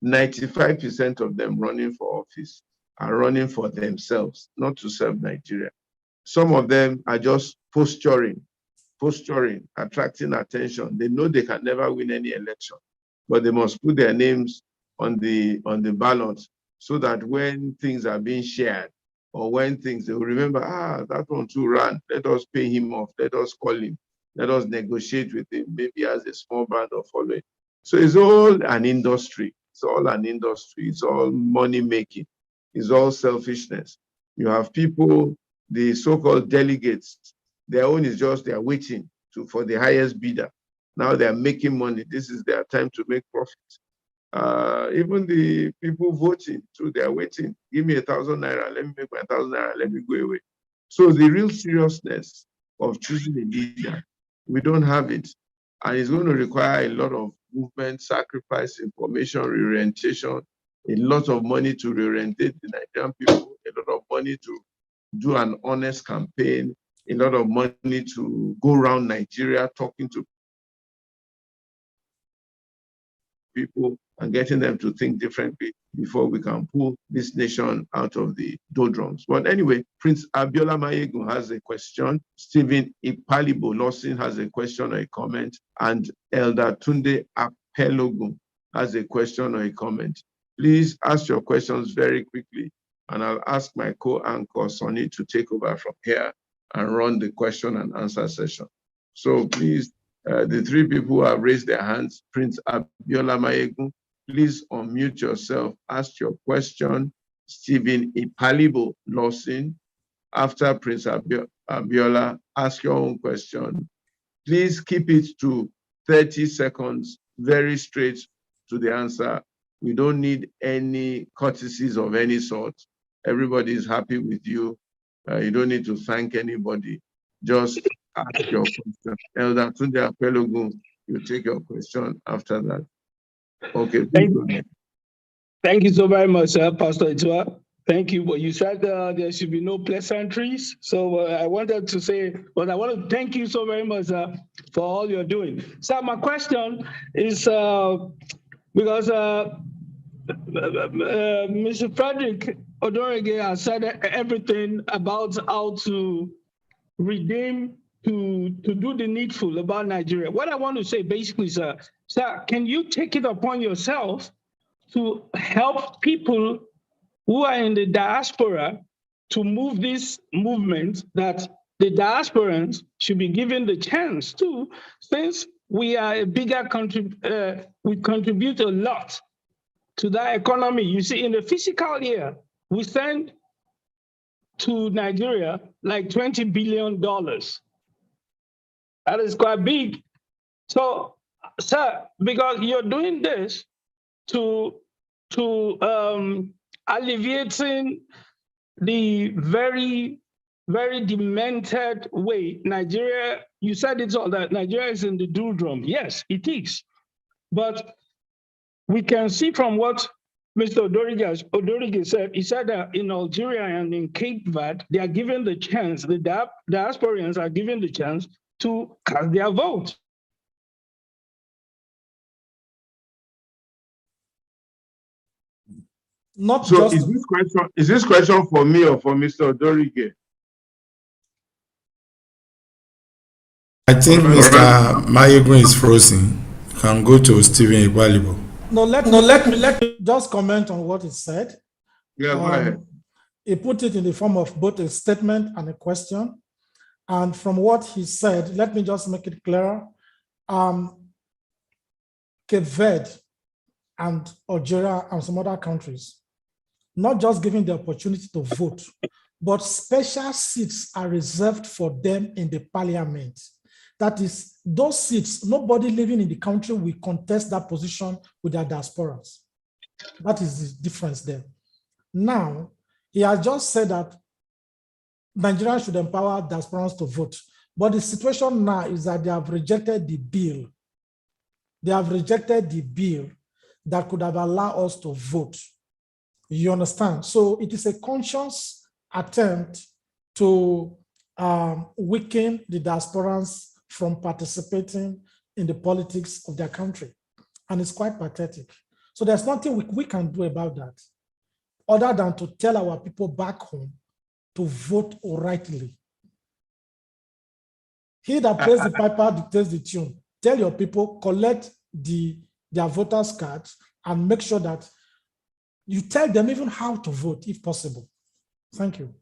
95% of them running for office are running for themselves, not to serve Nigeria. Some of them are just posturing, attracting attention. They know they can never win any election, but they must put their names on the ballot so that when things are being shared or when things, they will remember, that one too ran. Let us pay him off. Let us call him. Let us negotiate with him, maybe as a small band of following. So it's all an industry. It's all an industry. It's all money making. It's all selfishness. You have people, the so-called delegates, their own is just they're waiting for the highest bidder. Now they're making money. This is their time to make profit. Even the people voting, so they're waiting. Give me 1,000 naira, let me make my 1,000 naira, let me go away. So the real seriousness of choosing a leader, we don't have it. And it's going to require a lot of movement, sacrifice, information, reorientation, a lot of money to reorientate the Nigerian people, a lot of money to do an honest campaign, a lot of money to go around Nigeria talking to people and getting them to think differently before we can pull this nation out of the doldrums. But anyway, Prince Abiola Mayegun has a question. Stephen Ipalibo Lawson has a question or a comment. And Elder Tunde Apelogun has a question or a comment. Please ask your questions very quickly, and I'll ask my co-anchor, Sonny, to take over from here and run the question and answer session. So please, the three people who have raised their hands, Prince Abiola Mayegun, please unmute yourself, ask your question. Stephen Ipalibo Lawson, after Prince Abiola, ask your own question. Please keep it to 30 seconds, very straight to the answer. We don't need any courtesies of any sort. Everybody is happy with you. You don't need to thank anybody. Just ask your question. Elder Tunde Apelogun, you take your question after that. Okay. Thank you so very much, Pastor Ituah. Thank you. But you said there should be no pleasantries. So I wanted to say, but I want to thank you so very much for all you're doing. So my question is because Mr. Frederick Omoyoma has said everything about how to redeem, to do the needful about Nigeria. What I want to say basically, sir, can you take it upon yourself to help people who are in the diaspora to move this movement that the diasporans should be given the chance to, since we are a bigger country, we contribute a lot to that economy. You see, in the fiscal year, we send to Nigeria like $20 billion. That is quite big. So, sir, because you're doing this to alleviating the very, very demented way Nigeria, you said it's all that Nigeria is in the doldrum. Yes, it is. But we can see from what Mr. Odorige said, he said that in Algeria and in Cape Verde, they are given the chance, the diasporians are given the chance to cast their vote. Not So just is this question for me or for Mr. Odorige? I think Mr. Mayegun is frozen. You can go to Stephen Ipalibo. No, let me just comment on what he said. Yeah, go ahead. He put it in the form of both a statement and a question. And from what he said, let me just make it clearer. Cape Verde and Algeria and some other countries, not just giving the opportunity to vote, but special seats are reserved for them in the parliament. That is, those seats, nobody living in the country will contest that position with their diasporas. That is the difference there. Now, he has just said that Nigeria should empower diasporans to vote. But the situation now is that they have rejected the bill. They have rejected the bill that could have allowed us to vote. You understand? So it is a conscious attempt to weaken the diasporans from participating in the politics of their country. And it's quite pathetic. So there's nothing we can do about that, other than to tell our people back home to vote rightly. He that plays the piper dictates the tune. Tell your people, collect their voters' cards and make sure that you tell them even how to vote, if possible. Thank you.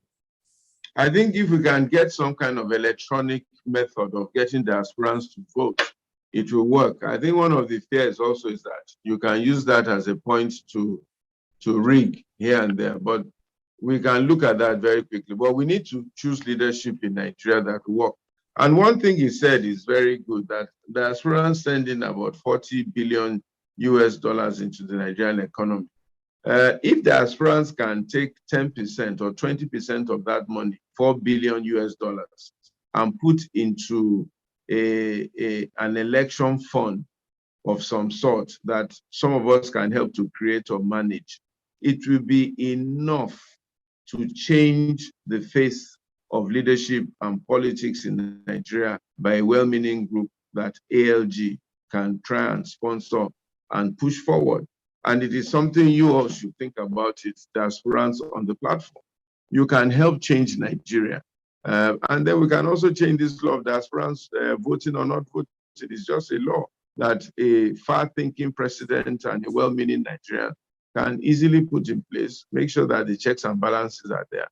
I think if we can get some kind of electronic method of getting the aspirants to vote, it will work. I think one of the fears also is that you can use that as a point to rig here and there, but we can look at that very quickly. But we need to choose leadership in Nigeria that will work. And one thing he said is very good, that the aspirants send in about $40 billion US dollars into the Nigerian economy. If diasporans can take 10% or 20% of that money, 4 billion US dollars, and put into an election fund of some sort that some of us can help to create or manage, it will be enough to change the face of leadership and politics in Nigeria by a well-meaning group that ALG can try and sponsor and push forward. And it is something you all should think about it, diasporans on the platform. You can help change Nigeria. And then we can also change this law of diasporans voting or not voting. It's just a law that a far-thinking president and a well-meaning Nigerian can easily put in place, make sure that the checks and balances are there,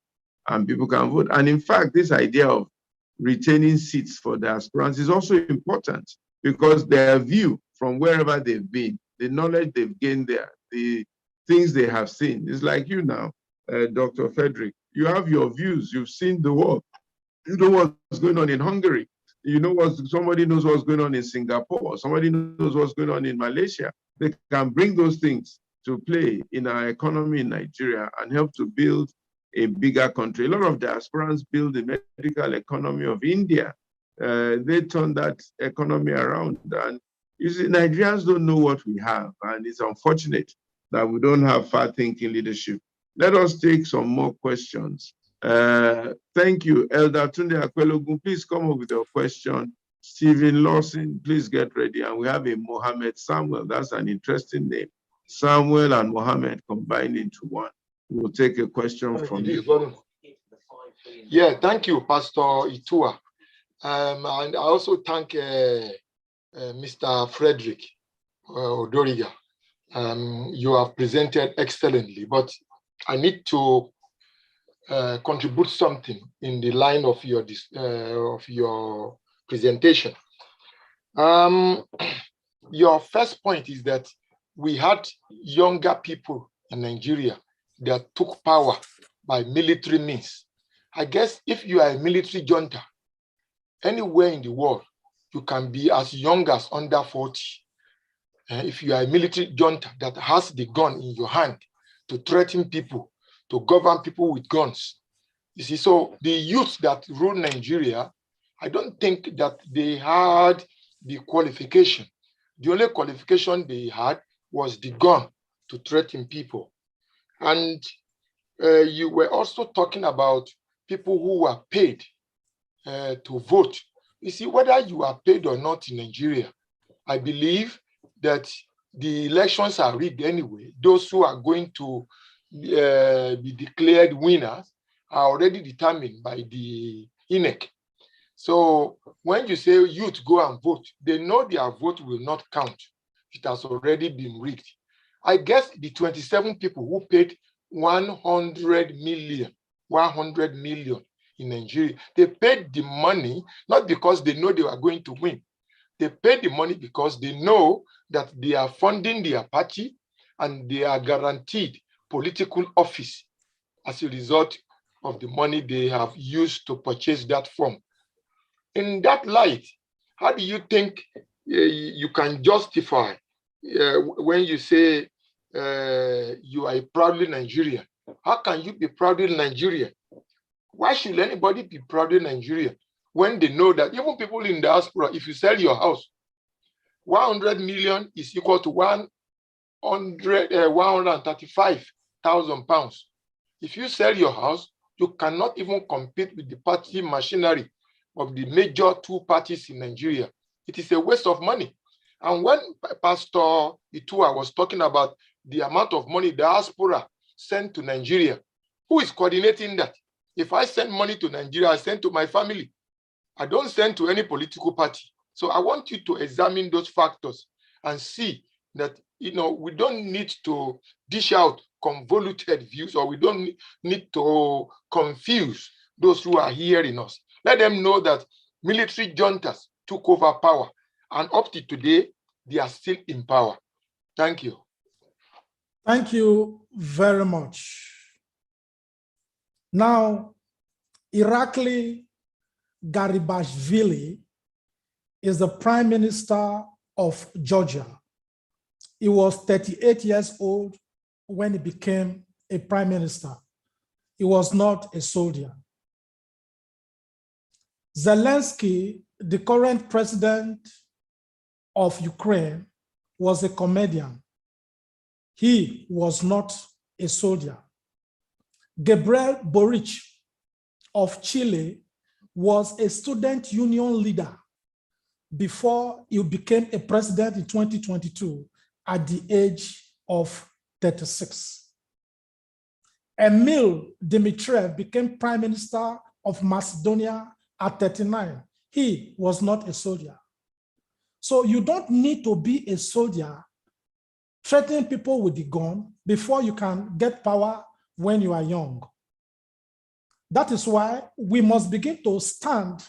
and people can vote. And in fact, this idea of retaining seats for diasporans is also important because their view from wherever they've been, the knowledge they've gained there, the things they have seen. It's like you now, Dr. Frederick, you have your views, you've seen the world. You know what's going on in Hungary. You know somebody knows what's going on in Singapore. Somebody knows what's going on in Malaysia. They can bring those things to play in our economy in Nigeria and help to build a bigger country. A lot of diasporans build the medical economy of India. They turn that economy around. And you see, Nigerians don't know what we have, and it's unfortunate that we don't have far-thinking leadership. Let us take some more questions. Thank you. Elder Tunde Akwelogun, please come up with your question. Stephen Lawson, please get ready. And we have a Mohammed Samuel. That's an interesting name. Samuel and Mohammed combined into one. We'll take a question from you. Yeah, thank you, Pastor Ituah. And I also thank Mr. Frederick Omoyoma Odorige. You have presented excellently, but I need to contribute something in the line of your presentation. Your first point is that we had younger people in Nigeria that took power by military means. I guess if you are a military junta, anywhere in the world, you can be as young as under 40. If you are a military junta that has the gun in your hand to threaten people, to govern people with guns. You see, so the youth that rule Nigeria, I don't think that they had the qualification. The only qualification they had was the gun to threaten people. And you were also talking about people who were paid to vote. You see, whether you are paid or not in Nigeria, I believe that the elections are rigged anyway. Those who are going to be declared winners are already determined by the INEC. So when you say youth go and vote, they know their vote will not count. It has already been rigged. I guess the 27 people who paid 100 million in Nigeria, they paid the money not because they know they are going to win. They paid the money because they know that they are funding their party and they are guaranteed political office as a result of the money they have used to purchase that form. In that light, how do you think you can justify when you say you are a proudly Nigerian? How can you be proudly Nigerian? Why should anybody be proudly Nigerian when they know that even people in diaspora, if you sell your house, 100 million is equal to 135,000 pounds. If you sell your house, you cannot even compete with the party machinery of the major two parties in Nigeria. It is a waste of money. And when Pastor Ituah was talking about the amount of money diaspora sent to Nigeria, who is coordinating that? If I send money to Nigeria, I send to my family. I don't send to any political party. So I want you to examine those factors and see that, we don't need to dish out convoluted views, or we don't need to confuse those who are hearing us. Let them know that military juntas took over power, and up to today, they are still in power. Thank you. Thank you very much. Now, Irakli Garibashvili is the Prime Minister of Georgia. He was 38 years old when he became a prime minister. He was not a soldier. Zelensky, the current president of Ukraine, was a comedian. He was not a soldier. Gabriel Boric of Chile was a student union leader before he became a president in 2022 at the age of 36. Emil Dimitriev became prime minister of Macedonia at 39. He was not a soldier. So you don't need to be a soldier threatening people with the gun before you can get power when you are young. That is why we must begin to stand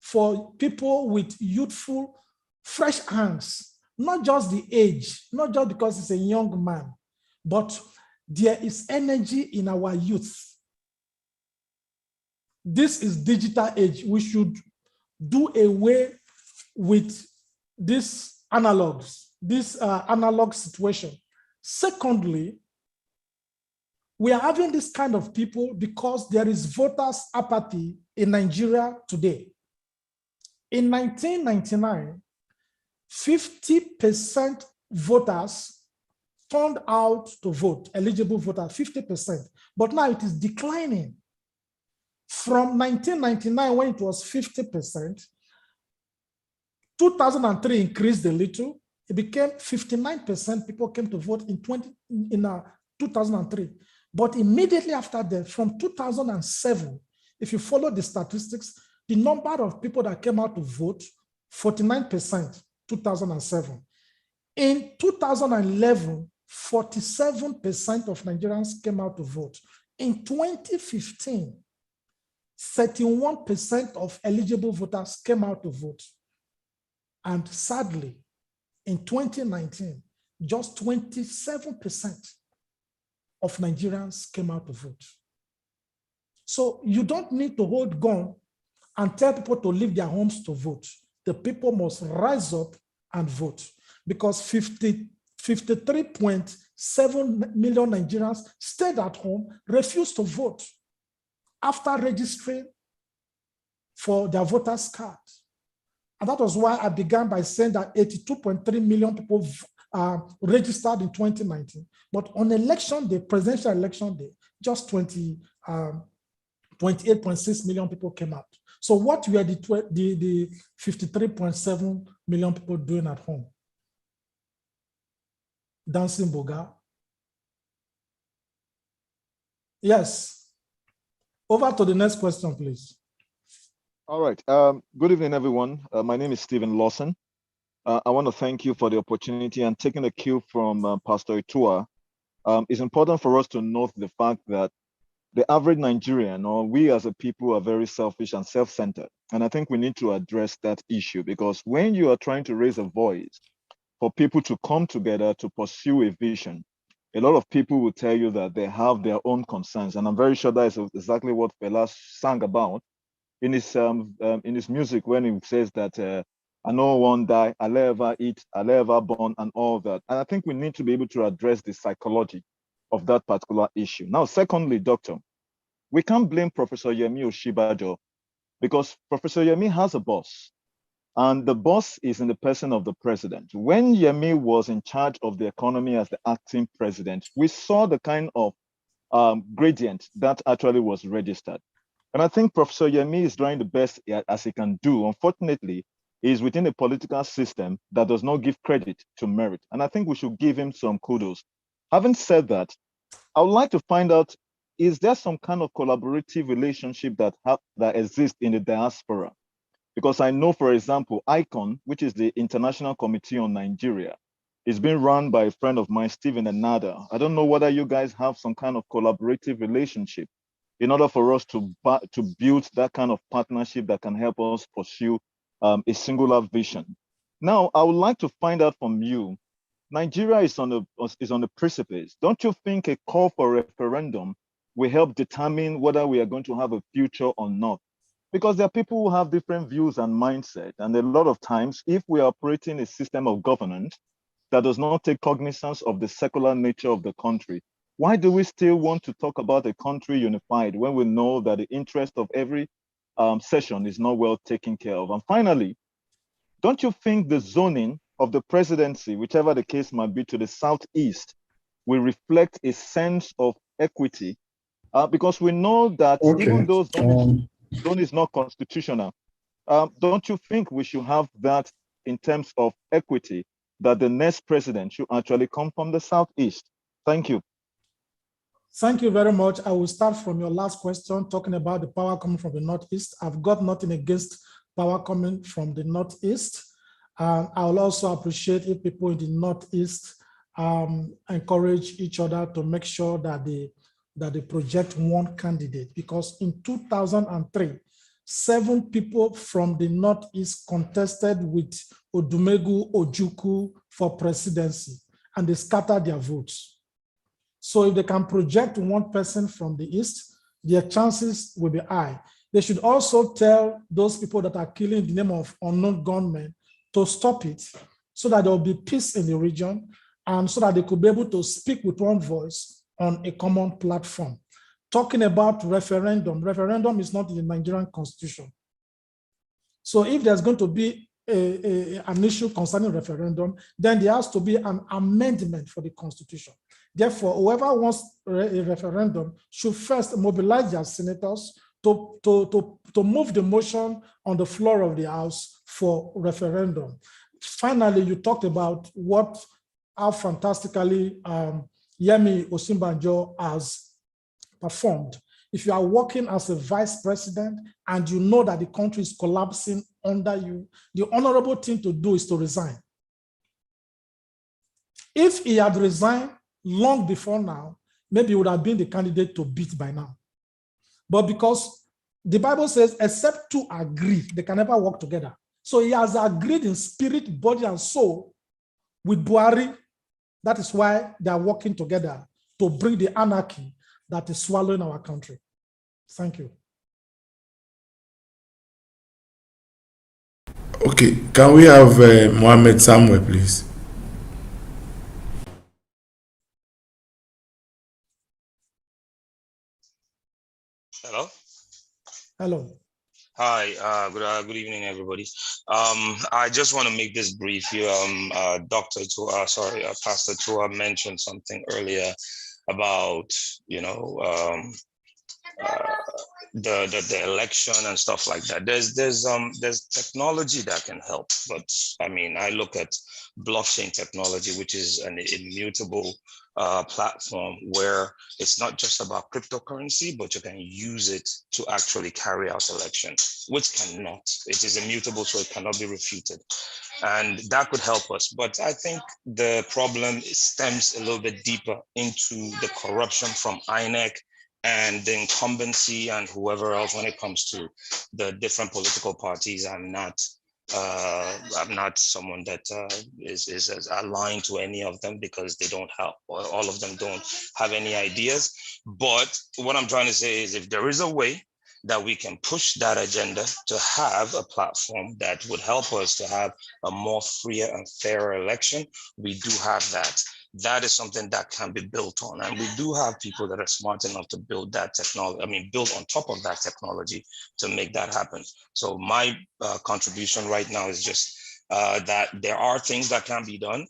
for people with youthful, fresh hands, not just the age, not just because he's a young man, but there is energy in our youth. This is digital age. We should do away with this analog situation. Secondly, we are having this kind of people because there is voters' apathy in Nigeria today. In 1999, 50% voters turned out to vote, eligible voters, 50%. But now it is declining. From 1999, when it was 50%, 2003 increased a little. It became 59% people came to vote in 2003. But immediately after that, from 2007, if you follow the statistics, the number of people that came out to vote, 49%, 2007. In 2011, 47% of Nigerians came out to vote. In 2015, 31% of eligible voters came out to vote. And sadly, in 2019, just 27% of Nigerians came out to vote. So you don't need to hold gun and tell people to leave their homes to vote. The people must rise up and vote, because 53.7 million Nigerians stayed at home, refused to vote after registering for their voters' card. And that was why I began by saying that 82.3 million people registered in 2019. But on election day, presidential election day, just 28.6 million people came out. So what were the 53.7 million people doing at home? Dancing boga? Yes. Over to the next question, please. All right. Good evening, everyone. My name is Stephen Lawson. I want to thank you for the opportunity and taking a cue from Pastor Ituah. It's important for us to note the fact that the average Nigerian, or we as a people, are very selfish and self-centered. And I think we need to address that issue, because when you are trying to raise a voice for people to come together to pursue a vision, a lot of people will tell you that they have their own concerns. And I'm very sure that is exactly what Fela sang about in his music, when he says that I know one die, I'll ever eat, I'll ever born, and all that. And I think we need to be able to address the psychology of that particular issue. Now, secondly, Doctor, we can't blame Professor Yemi Osinbajo, because Professor Yemi has a boss, and the boss is in the person of the president. When Yemi was in charge of the economy as the acting president, we saw the kind of gradient that actually was registered. And I think Professor Yemi is trying the best as he can do. Unfortunately, he is within a political system that does not give credit to merit. And I think we should give him some kudos. Having said that, I would like to find out, is there some kind of collaborative relationship that exists in the diaspora? Because I know, for example, ICON, which is the International Committee on Nigeria, is being run by a friend of mine, Stephen Enada. I don't know whether you guys have some kind of collaborative relationship in order for us to build that kind of partnership that can help us pursue a singular vision. Now, I would like to find out from you, Nigeria is on the precipice. Don't you think a call for referendum will help determine whether we are going to have a future or not? Because there are people who have different views and mindset. And a lot of times, if we are operating a system of governance that does not take cognizance of the secular nature of the country. Why do we still want to talk about a country unified when we know that the interest of every session is not well taken care of? And finally, don't you think the zoning of the presidency, whichever the case might be, to the southeast will reflect a sense of equity? Because we know that even though zone is not constitutional, don't you think we should have that in terms of equity, that the next president should actually come from the southeast? Thank you. Thank you very much. I will start from your last question, talking about the power coming from the Northeast. I've got nothing against power coming from the Northeast. I will also appreciate if people in the Northeast encourage each other to make sure that they project one candidate, because in 2003, 7 people from the Northeast contested with Odumegu Ojukwu for presidency, and they scattered their votes. So if they can project one person from the East, their chances will be high. They should also tell those people that are killing in the name of unknown gunmen to stop it, so that there will be peace in the region, and so that they could be able to speak with one voice on a common platform. Talking about referendum is not in the Nigerian constitution. So if there's going to be an issue concerning referendum, then there has to be an amendment for the constitution. Therefore, whoever wants a referendum should first mobilize their senators to move the motion on the floor of the House for referendum. Finally, you talked about how fantastically Yemi Osinbajo has performed. If you are working as a vice president and you know that the country is collapsing under you, the honorable thing to do is to resign. If he had resigned long before now, maybe he would have been the candidate to beat by now. But because the Bible says, except two agree, they can never work together. So he has agreed in spirit, body, and soul with Buhari. That is why they are working together to bring the anarchy that is swallowing our country. Thank you. Okay, can we have Mohammed Samuel, please? Hello. Hello. Hi. Good evening, everybody. I just want to make this brief. Pastor Ituah mentioned something earlier about the election and stuff like that. There's technology that can help, but I mean, I look at blockchain technology, which is an immutable platform where it's not just about cryptocurrency, but you can use it to actually carry out election, which cannot. It is immutable, so it cannot be refuted. And that could help us. But I think the problem stems a little bit deeper into the corruption from INEC and the incumbency and whoever else when it comes to the different political parties. I'm not someone that is aligned to any of them, because they don't have, or all of them don't have any ideas. But what I'm trying to say is, if there is a way that we can push that agenda to have a platform that would help us to have a more freer and fairer election, we do have that. That is something that can be built on. And we do have people that are smart enough to build that technology, build on top of that technology to make that happen. So my contribution right now is just that there are things that can be done.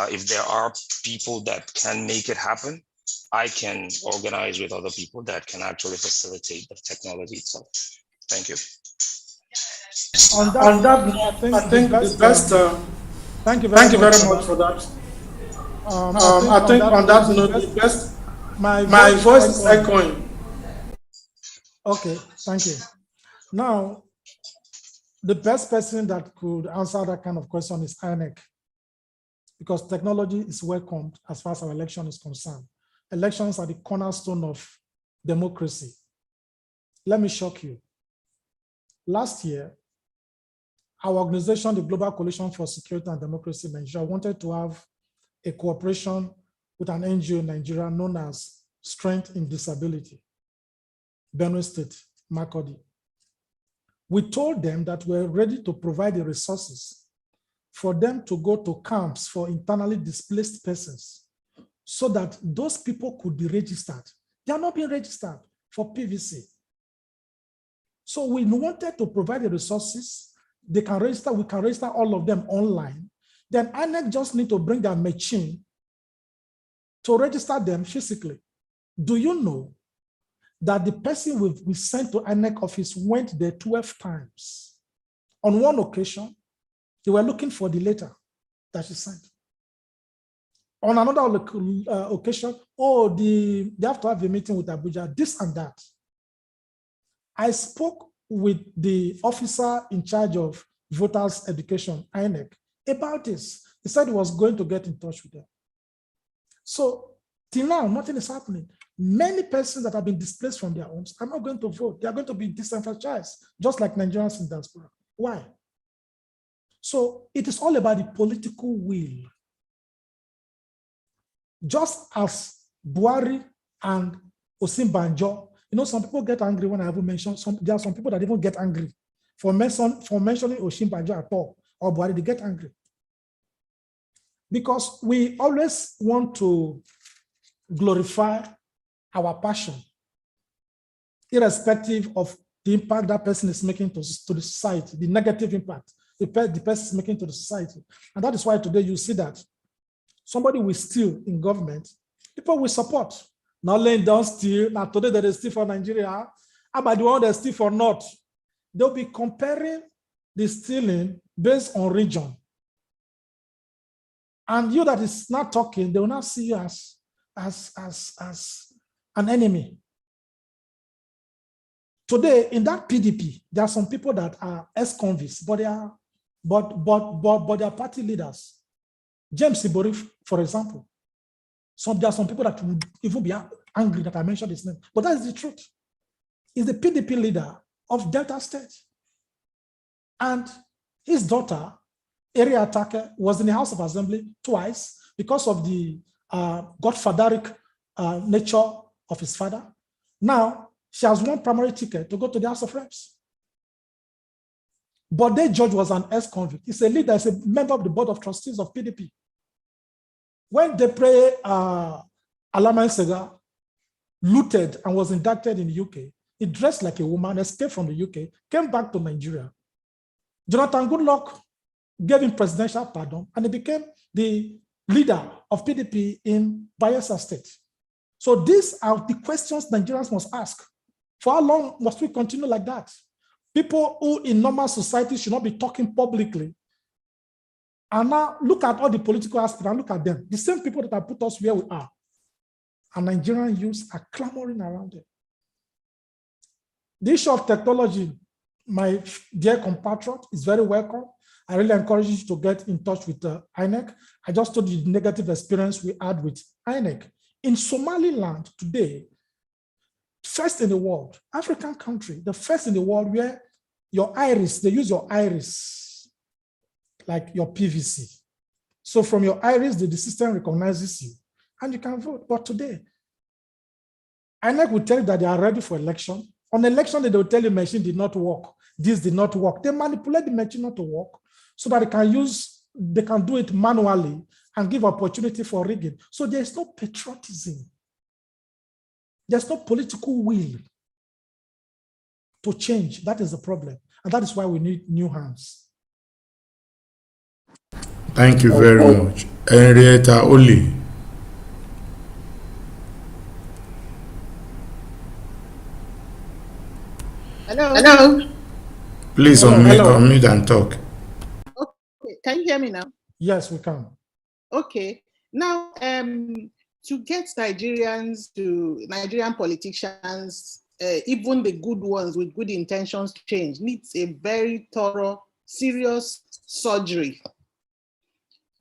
If there are people that can make it happen, I can organize with other people that can actually facilitate the technology itself. Thank you. On that, I think the best. Thank you very much for that. I think on that note, the best. My voice is echoing. Okay, thank you. Now, the best person that could answer that kind of question is INEC, because technology is welcomed as far as our election is concerned. Elections are the cornerstone of democracy. Let me shock you. Last year, our organization, the Global Coalition for Security and Democracy in Nigeria, wanted to have a cooperation with an NGO in Nigeria known as Strength in Disability, Benue State, Makurdi. We told them that we're ready to provide the resources for them to go to camps for internally displaced persons so that those people could be registered. They are not being registered for PVC. So we wanted to provide the resources. They can register, we can register all of them online. Then INEC just need to bring their machine to register them physically. Do you know that the person we sent to INEC office went there 12 times? On one occasion, they were looking for the letter that she sent. On another occasion, they have to have a meeting with Abuja, this and that. I spoke with the officer in charge of voters education, INEC, about this. He said he was going to get in touch with them. So till now, nothing is happening. Many persons that have been displaced from their homes are not going to vote. They are going to be disenfranchised, just like Nigerians in diaspora. Why? So it is all about the political will. Just as Buhari and Osinbanjo, some people get angry when I ever mention, there are some people that even get angry for mentioning Osinbanjo at all, or Buhari, they get angry. Because we always want to glorify our passion, irrespective of the impact that person is making to the society, the negative impact the person is making to the society. And that is why today you see that somebody will steal in government, people will support. Now laying down steal, now today there is steal for Nigeria, about the one that steal for North. They'll be comparing the stealing based on region. And you that is not talking, they will not see you as an enemy. Today, in that PDP, there are some people that are ex-convicts, but they are party leaders. James Ibori, for example. There are some people that would even be angry that I mentioned his name, but that is the truth. He's the PDP leader of Delta State. And his daughter, Area Attacker, was in the House of Assembly twice because of the godfatheric nature of his father. Now, she has one primary ticket to go to the House of Reps. But the judge was an ex-convict. He's a leader, he's a member of the board of trustees of PDP. When Depre Alama Sega looted and was indicted in the UK, he dressed like a woman, escaped from the UK, came back to Nigeria. Jonathan Goodluck gave him presidential pardon, and he became the leader of PDP in Bayelsa State. So these are the questions Nigerians must ask. For how long must we continue like that? People who in normal society should not be talking publicly. And now look at all the political aspects and look at them. The same people that have put us where we are. And Nigerian youths are clamoring around it. The issue of technology, my dear compatriot, is very welcome. I really encourage you to get in touch with INEC. I just told you the negative experience we had with INEC. In Somaliland today, first in the world, African country, the first in the world where your iris, they use your iris, like your PVC. So from your iris, the system recognizes you and you can vote. But today, INEC will tell you that they are ready for election. On election day, they will tell you machine did not work. This did not work. They manipulate the machine not to work so that they can do it manually and give opportunity for rigging. So there's no patriotism. There's no political will to change. That is the problem. And that is why we need new hands. Thank you very much. Henrietta Oli. Hello. Please unmute and talk. Okay. Can you hear me now? Yes, we can. Okay. Now, to get Nigerian politicians, even the good ones with good intentions to change, needs a very thorough, serious surgery.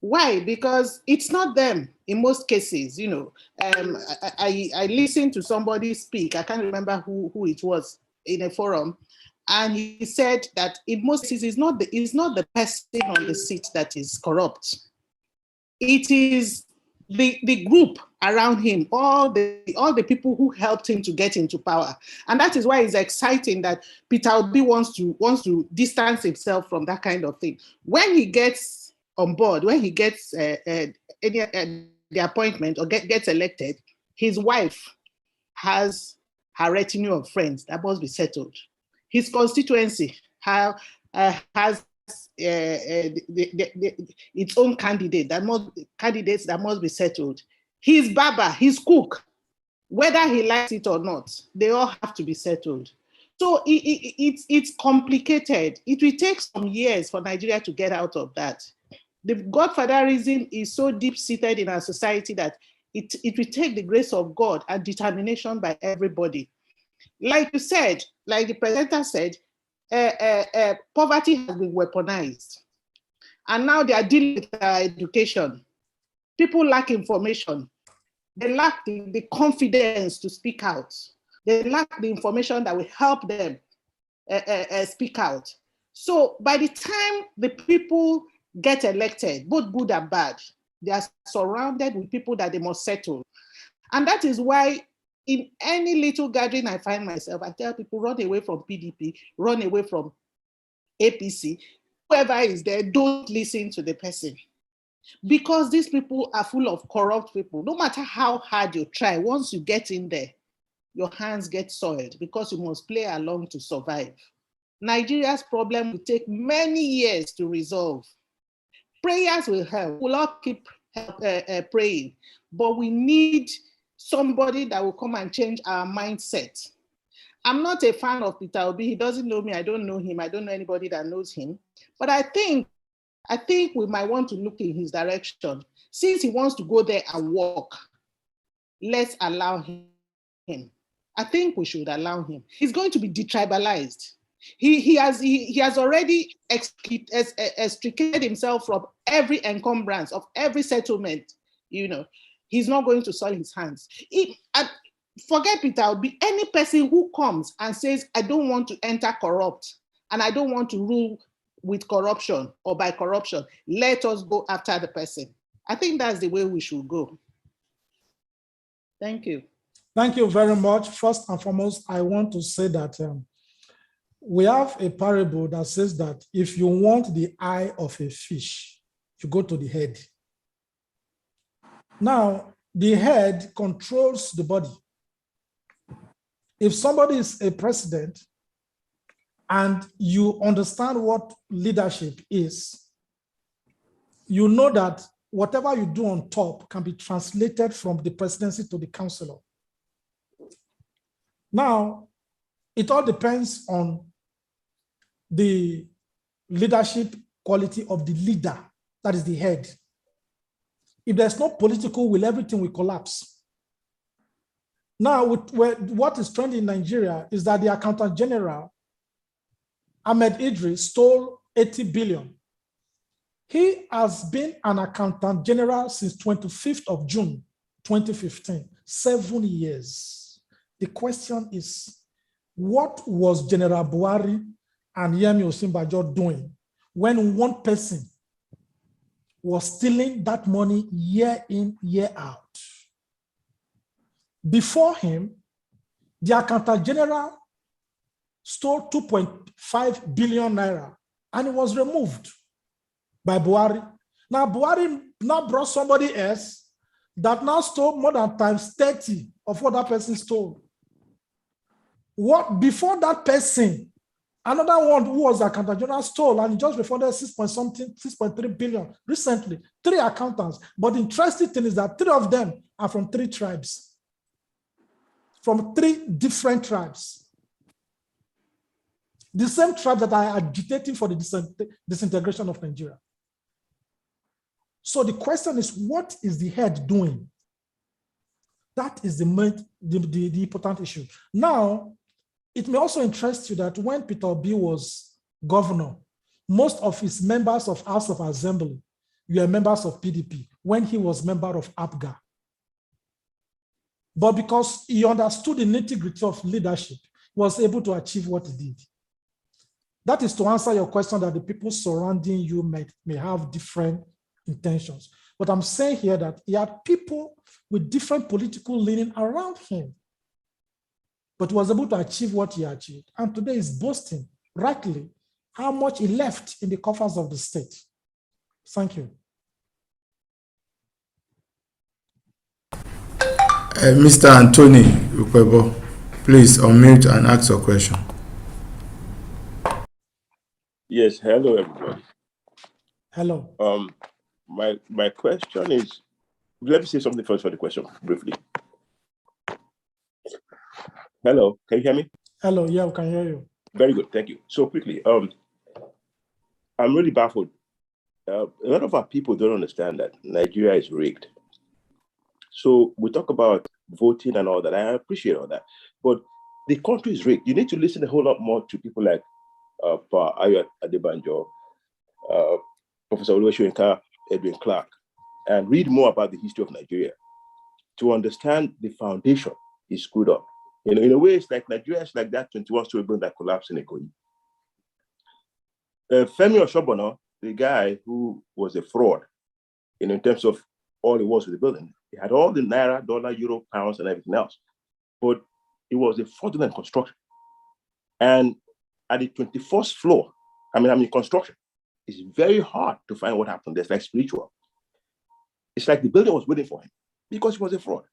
Why? Because it's not them in most cases. I listened to somebody speak. I can't remember who it was in a forum, and he said that in most cases it's not the person on the seat that is corrupt. It is the group around him, all the people who helped him to get into power. And that is why it's exciting that Peter Obi wants to distance himself from that kind of thing. When he gets on board, when he gets the appointment or gets elected, his wife has her retinue of friends that must be settled. His constituency has its own candidates that must be settled. His barber, his cook, whether he likes it or not, they all have to be settled. So it's complicated. It will take some years for Nigeria to get out of that. The godfatherism is so deep-seated in our society that it will take the grace of God and determination by everybody. Like you said, like the presenter said, poverty has been weaponized. And now they are dealing with education. People lack information. They lack the confidence to speak out. They lack the information that will help them speak out. So by the time the people get elected, both good and bad, they are surrounded with people that they must settle. And that is why in any little gathering I find myself, I tell people, run away from PDP, run away from APC. Whoever is there, don't listen to the person. Because these people are full of corrupt people. No matter how hard you try, once you get in there, your hands get soiled because you must play along to survive. Nigeria's problem will take many years to resolve. Prayers will help. We'll all keep praying, but we need somebody that will come and change our mindset. I'm not a fan of Peter Obi. He doesn't know me. I don't know him. I don't know anybody that knows him. But I think we might want to look in his direction. Since he wants to go there and walk, let's allow him. I think we should allow him. He's going to be detribalized. He has already extricated himself from every encumbrance of every settlement. You know, he's not going to soil his hands. Forget Peter Obi. Any person who comes and says, I don't want to enter corrupt and I don't want to rule with corruption or by corruption, let us go after the person. I think that's the way we should go. Thank you. Thank you very much. First and foremost, I want to say that we have a parable that says that if you want the eye of a fish, you go to the head. Now, the head controls the body. If somebody is a president and you understand what leadership is, you know that whatever you do on top can be translated from the presidency to the councilor. Now, it all depends on the leadership quality of the leader, that is the head. If there's no political will, everything will collapse. Now, what is trending in Nigeria is that the Accountant General, Ahmed Idris, stole 80 billion. He has been an Accountant General since 25th of June, 2015, 7 years. The question is, what was General Buhari and Yemi Osinbajo doing when one person was stealing that money year in, year out? Before him, the Accountant General stole 2.5 billion naira and it was removed by Buhari. Now Buhari now brought somebody else that now stole more than times 30 of what that person stole. What before that person, another one who was the Accountant General stole and just refunded 6.3 billion recently, 3 accountants. But the interesting thing is that 3 of them are from 3 tribes. From 3 different tribes. The same tribe that are agitating for the disintegration of Nigeria. So the question is, what is the head doing? That is the important issue. Now, it may also interest you that when Peter Obi was governor, most of his members of House of Assembly were members of PDP when he was member of APGA. But because he understood the nitty-gritty of leadership, he was able to achieve what he did. That is to answer your question that the people surrounding you may have different intentions. But I'm saying here that he had people with different political leaning around him, but he was able to achieve what he achieved. And today he's boasting, rightly, how much he left in the coffers of the state. Thank you. Mr. Anthony Ukwebo, please unmute and ask your question. Yes, hello everybody. Hello. My question is, let me say something first for the question briefly. Hello, can you hear me? Hello, yeah, we can hear you. Very good, thank you. So quickly, I'm really baffled. A lot of our people don't understand that Nigeria is rigged. So we talk about voting and all that. I appreciate all that, but the country is rigged. You need to listen a whole lot more to people like Ayo Adebanjo, Professor Oluwaseunka, Edwin Clark, and read more about the history of Nigeria to understand the foundation is screwed up. You know, in a way, it's like Nigeria is like that 21-story building that collapsed in Ikoyi. Femi Oshobono, the guy who was a fraud, in terms of all it was with the building, he had all the naira, dollar, euro, pounds, and everything else, but it was a fraudulent construction. And at the 24th floor, construction, it's very hard to find what happened. There's like spiritual. It's like the building was waiting for him because he was a fraud.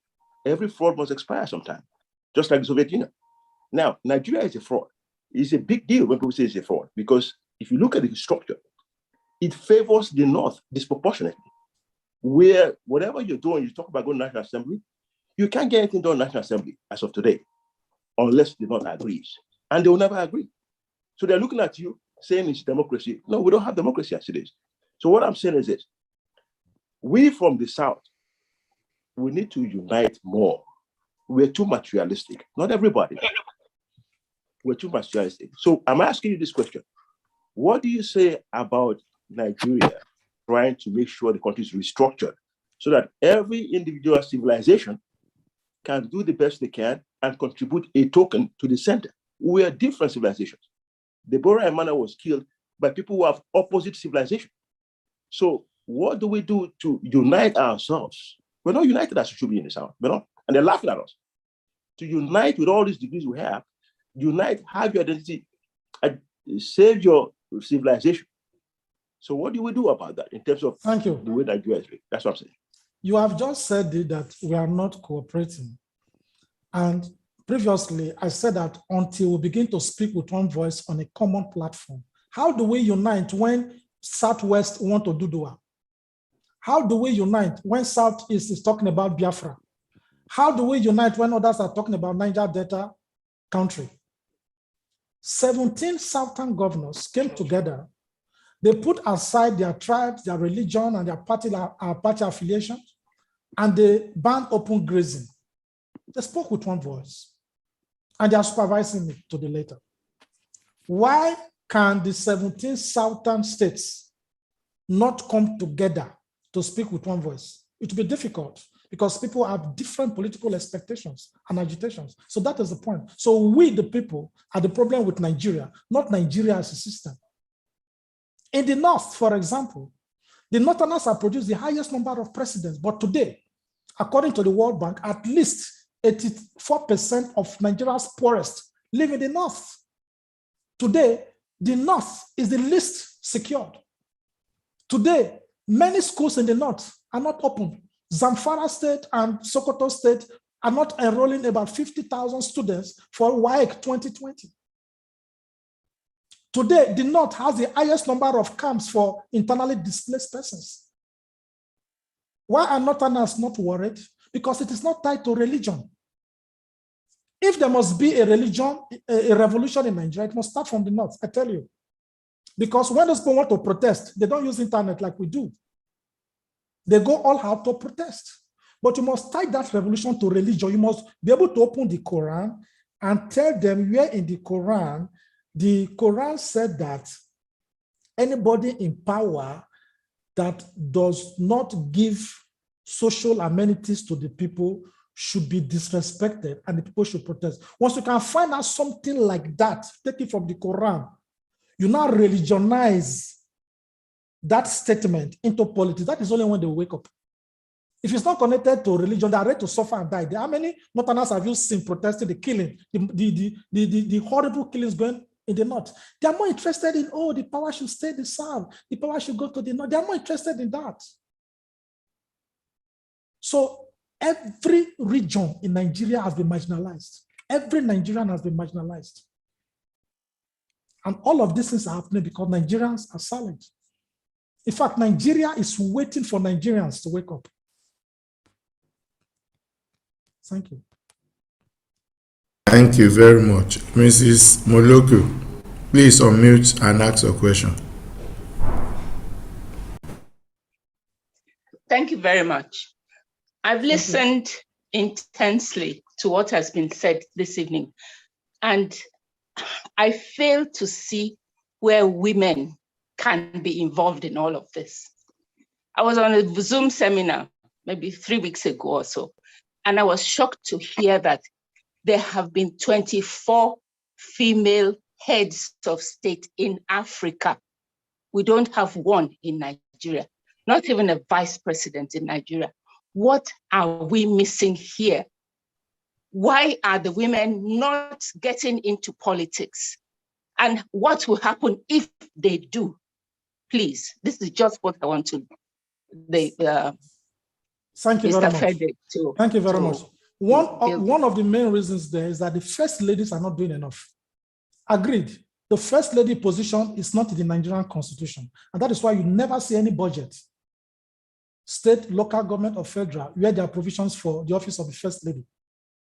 Every fraud must expire sometime, just like the Soviet Union. Now, Nigeria is a fraud. It's a big deal when people say it's a fraud, because if you look at the structure, it favors the North disproportionately. Where whatever you're doing, you talk about going to National Assembly, you can't get anything done in National Assembly as of today, unless the North agrees. And they will never agree. So they're looking at you saying it's democracy. No, we don't have democracy as it is. So what I'm saying is this: we from the South, we need to unite more. We're too materialistic. Not everybody. We're too materialistic. So I'm asking you this question. What do you say about Nigeria trying to make sure the country is restructured so that every individual civilization can do the best they can and contribute a token to the center? We are different civilizations. Deborah Emmanuel was killed by people who have opposite civilization. So what do we do to unite ourselves? We're not united as we should be in the South. We're not. And they're laughing at us. To unite with all these degrees we have, unite, have your identity, and save your civilization. So what do we do about that in terms of Thank you. the way Nigeria is? That's what I'm saying. You have just said that we are not cooperating. And previously, I said that until we begin to speak with one voice on a common platform, how do we unite when Southwest want to do Dua? How do we unite when Southeast is talking about Biafra? How do we unite when others are talking about Niger Delta country? 17 Southern governors came together. They put aside their tribes, their religion, and their party affiliation, and they banned open grazing. They spoke with one voice, and they are supervising it to the later. Why can the 17 Southern states not come together to speak with one voice? It will be difficult because people have different political expectations and agitations. So that is the point. So we, the people, are the problem with Nigeria, not Nigeria as a system. In the North, for example, the Northerners have produced the highest number of presidents, but today, according to the World Bank, at least 84% of Nigeria's poorest live in the North. Today, the North is the least secured. Today, many schools in the North are not open. Zamfara State and Sokoto State are not enrolling about 50,000 students for WAEC 2020. Today, the North has the highest number of camps for internally displaced persons. Why are Northerners not worried? Because it is not tied to religion. If there must be a religion, a revolution in Nigeria, it must start from the North, I tell you. Because when those people want to protest, they don't use internet like we do. They go all out to protest. But you must tie that revolution to religion. You must be able to open the Quran and tell them where in the Quran said that anybody in power that does not give social amenities to the people should be disrespected and the people should protest. Once you can find out something like that, take it from the Quran, you now religionize that statement into politics. That is only when they wake up. If it's not connected to religion, they are ready to suffer and die. How many Northerners have you seen protesting the killing, the horrible killings going in the north. They are more interested in, oh, the power should stay the south, the power should go to the north. They are more interested in that. So every region in Nigeria has been marginalized. Every Nigerian has been marginalized. And all of these things are happening because Nigerians are silent. In fact, Nigeria is waiting for Nigerians to wake up. Thank you. Thank you very much. Mrs. Moloku, please unmute and ask your question. Thank you very much. I've listened intensely to what has been said this evening, and I fail to see where women can be involved in all of this. I was on a Zoom seminar maybe 3 weeks ago or so, and I was shocked to hear that there have been 24 female heads of state in Africa. We don't have one in Nigeria, not even a vice president in Nigeria. What are we missing here? Why are the women not getting into politics? And what will happen if they do? Please, this is just what I want to Thank you Mr. very much. Frederick, Thank you very much. One of the main reasons there is that the first ladies are not doing enough. Agreed. The first lady position is not in the Nigerian constitution. And that is why you never see any budget, state, local government, or federal, where there are provisions for the office of the first lady.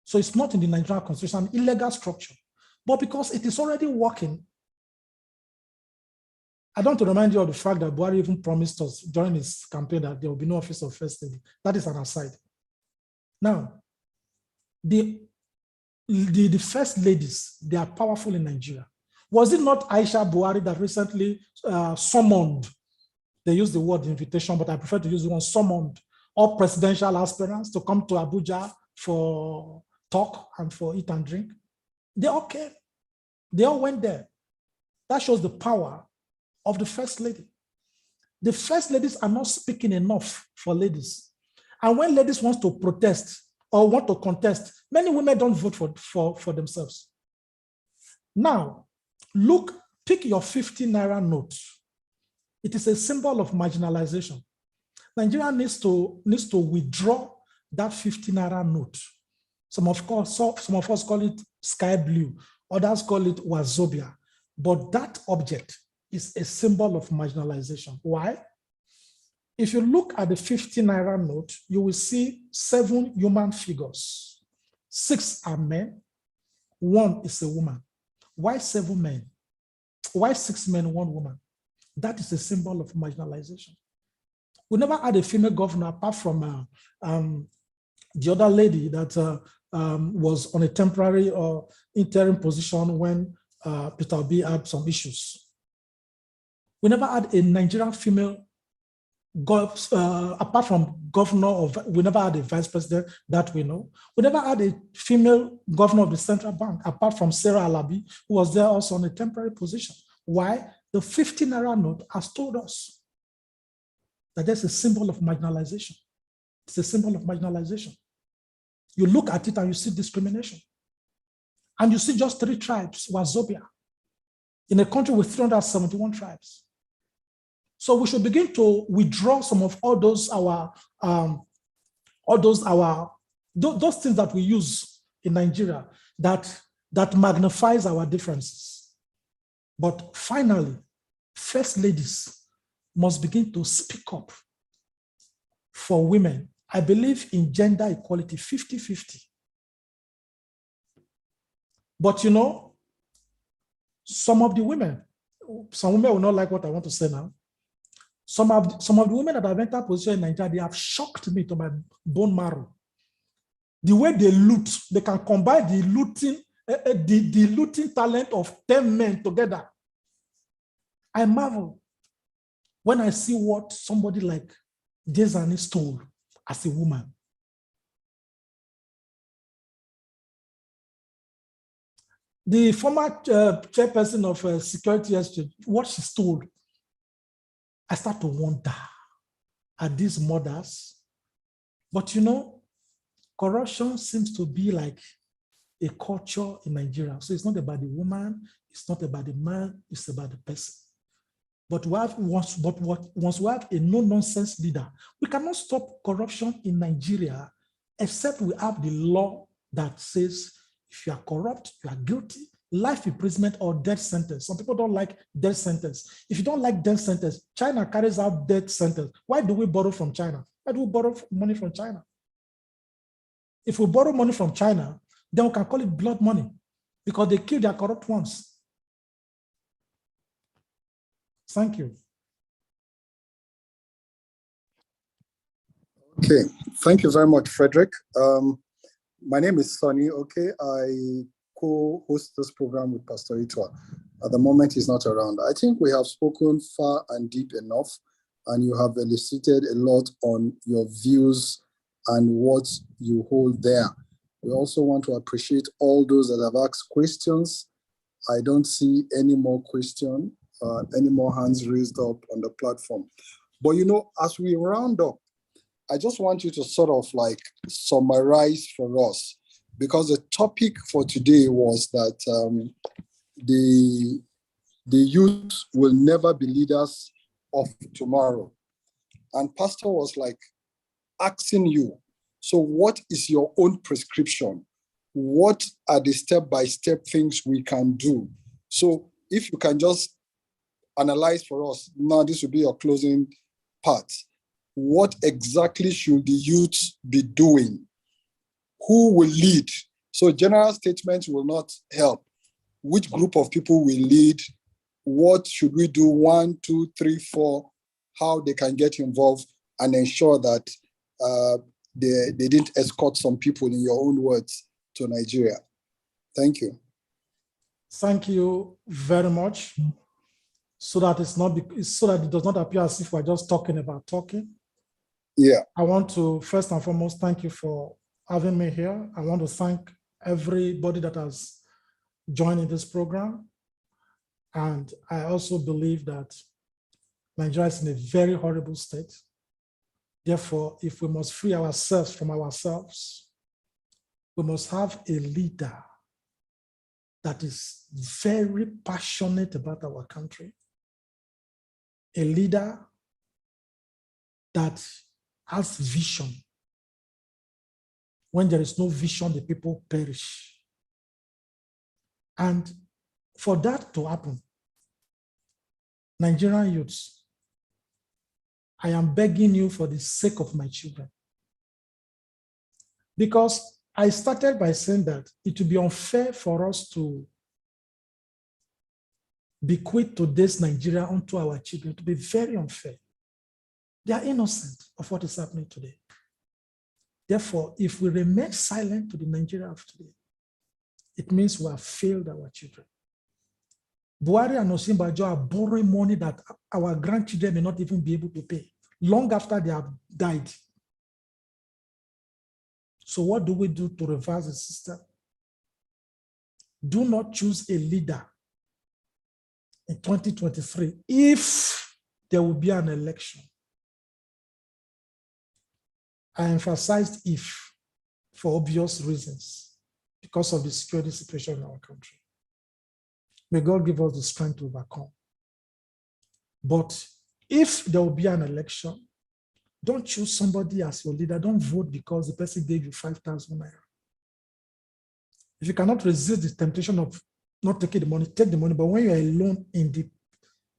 So it's not in the Nigerian constitution, an illegal structure. But because it is already working, I don't want to remind you of the fact that Buhari even promised us during his campaign that there will be no office of first lady. That is an aside. Now, the first ladies, they are powerful in Nigeria. Was it not Aisha Buhari that recently summoned, they use the word invitation, but I prefer to use the one summoned, all presidential aspirants to come to Abuja for talk and for eat and drink? They all came. They all went there. That shows the power of the first lady. The first ladies are not speaking enough for ladies. And when ladies want to protest or want to contest, many women don't vote for themselves. Now, pick your 50 naira note. It is a symbol of marginalization. Nigeria needs to withdraw that 50 naira note. Some of us call it sky blue, others call it wazobia. But that object is a symbol of marginalization. Why? If you look at the 50 naira note, you will see 7 human figures. 6 are men, 1 is a woman. Why 7 men? Why 6 men, 1 woman? That is a symbol of marginalization. We never had a female governor apart from the other lady that was on a temporary or interim position when Peter Obi had some issues. We never had a Nigerian female, apart from governor we never had a vice president that we know. We never had a female governor of the central bank, apart from Sarah Alabi, who was there also on a temporary position. Why? The 50 naira note has told us that there's a symbol of marginalization. It's a symbol of marginalization. You look at it and you see discrimination. And you see just 3 tribes, Wazobia, in a country with 371 tribes. So we should begin to withdraw some of all those things that we use in Nigeria that magnifies our differences. But finally, first ladies must begin to speak up for women. I believe in gender equality, 50-50. But you know, some women will not like what I want to say now. Some of the women that have entered position in Nigeria, they have shocked me to my bone marrow. The way they loot, they can combine the looting talent of 10 men together. I marvel when I see what somebody like Desani stole as a woman. The former chairperson of Security Exchange, what she stole, I start to wonder, are these mothers? But you know, corruption seems to be like a culture in Nigeria. So it's not about the woman, it's not about the man, it's about the person. But once we have a no-nonsense leader, we cannot stop corruption in Nigeria except we have the law that says if you are corrupt, you are guilty, life imprisonment or death sentence. Some people don't like death sentence. If you don't like death sentence, China carries out death sentence. Why do we borrow from China? Why do we borrow money from China? If we borrow money from China, then we can call it blood money because they kill their corrupt ones. Thank you. Okay, thank you very much, Frederick. My name is Sonny. Okay, I co-host this program with Pastor Ituah. At the moment, he's not around. I think we have spoken far and deep enough, and you have elicited a lot on your views and what you hold there. We also want to appreciate all those that have asked questions. I don't see any more questions, any more hands raised up on the platform. But you know, as we round up, I just want you to sort of like summarize for us, because the topic for today was that the youth will never be leaders of tomorrow. And Pastor was like asking you, so what is your own prescription? What are the step-by-step things we can do? So if you can just analyze for us, now this will be your closing part. What exactly should the youth be doing? Who will lead? So general statements will not help. Which group of people will lead? What should we do? 1, 2, 3, 4, how they can get involved and ensure that they didn't escort some people, in your own words, to Nigeria. Thank you. Thank you very much. So that it does not appear as if we're just talking about talking. Yeah. I want to first and foremost thank you for having me here. I want to thank everybody that has joined in this program. And I also believe that Nigeria is in a very horrible state. Therefore, if we must free ourselves from ourselves, we must have a leader that is very passionate about our country, a leader that has vision. When there is no vision, the people perish. And for that to happen, Nigerian youths, I am begging you for the sake of my children. Because I started by saying that it would be unfair for us to bequeath today's Nigeria onto our children. To be very unfair. They are innocent of what is happening today. Therefore, if we remain silent to the Nigeria of today, it means we have failed our children. Buhari and Osinbajo are borrowing money that our grandchildren may not even be able to pay, long after they have died. So what do we do to reverse the system? Do not choose a leader in 2023 if there will be an election. I emphasized if for obvious reasons, because of the security situation in our country. May God give us the strength to overcome. But if there will be an election, don't choose somebody as your leader. Don't vote because the person gave you 5,000 naira. If you cannot resist the temptation of not taking the money, take the money. But when you are alone in the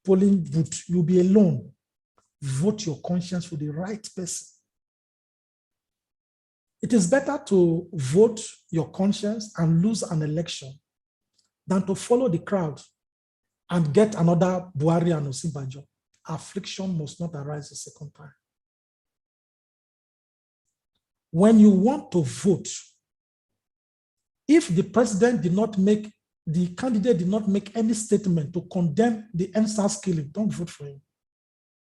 polling booth, you'll be alone. Vote your conscience for the right person. It is better to vote your conscience and lose an election than to follow the crowd and get another Buhari and Osinbajo. Affliction must not arise a second time. When you want to vote, if the president did not make, the candidate did not make any statement to condemn the NSAS killing, don't vote for him.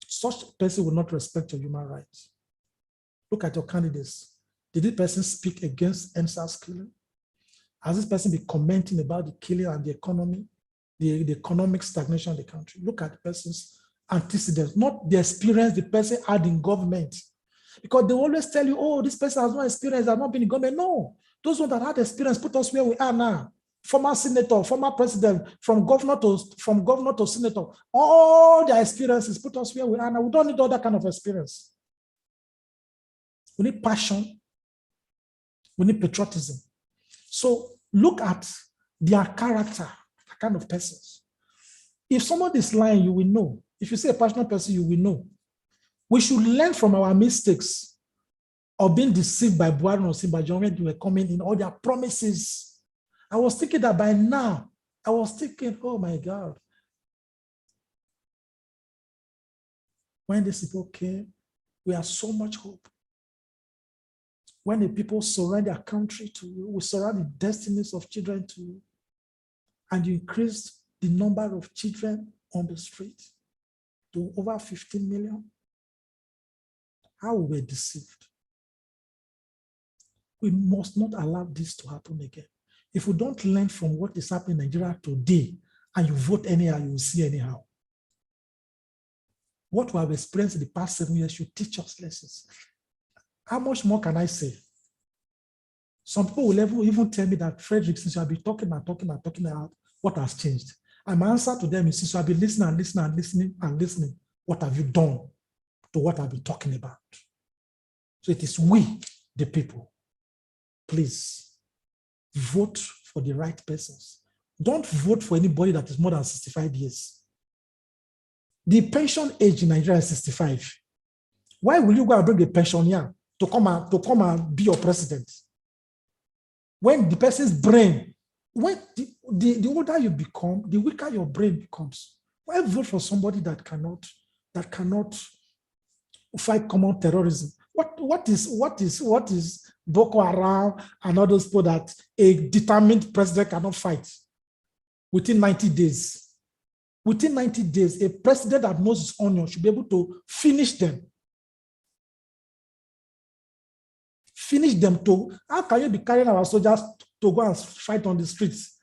Such a person will not respect your human rights. Look at your candidates. Did this person speak against NSAS killing? Has this person been commenting about the killing and the economy, the economic stagnation of the country? Look at the person's antecedents, not the experience the person had in government. Because they always tell you, oh, this person has no experience, has not been in government. No, Those ones that had experience put us where we are now. Former senator, former president, from governor to senator, all their experiences put us where we are now. We don't need all that kind of experience. We need passion. We need patriotism. So look at their character, the kind of persons. If somebody is lying, you will know. If you say a passionate person, you will know. We should learn from our mistakes of being deceived by Buhari and Osinbajo when they were coming in all their promises. I was thinking that by now, oh my God. When these people came, we have so much hope. When the people surrender their country to you, we surrender the destinies of children to you, and you increase the number of children on the street to over 15 million. How we were deceived. We must not allow this to happen again. If we don't learn from what is happening in Nigeria today, and you vote anyhow, you will see anyhow. What we have experienced in the past 7 years should teach us lessons. How much more can I say? Some people will even tell me that, Frederick, since you have been talking about what has changed. And my answer to them is, since you have been listening, what have you done to what I've been talking about? So it is we, the people. Please, vote for the right persons. Don't vote for anybody that is more than 65 years. The pension age in Nigeria is 65. Why will you go and bring a pensioner to come and be your president? When the person's brain, when the older you become, the weaker your brain becomes. Why vote for somebody that cannot fight common terrorism? What is Boko Haram and all those people that a determined president cannot fight within 90 days? Within 90 days, a president that knows his onion should be able to finish them. Finish them to, how can you be carrying our soldiers to go and fight on the streets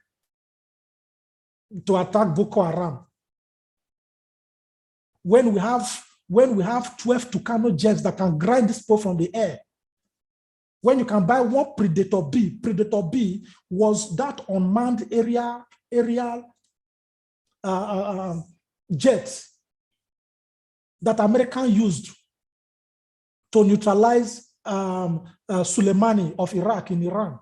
to attack Boko Haram? When we have 12 Tucano jets that can grind this people from the air. When you can buy one Predator B was that unmanned aerial jet that America used to neutralize Soleimani of Iraq in Iran.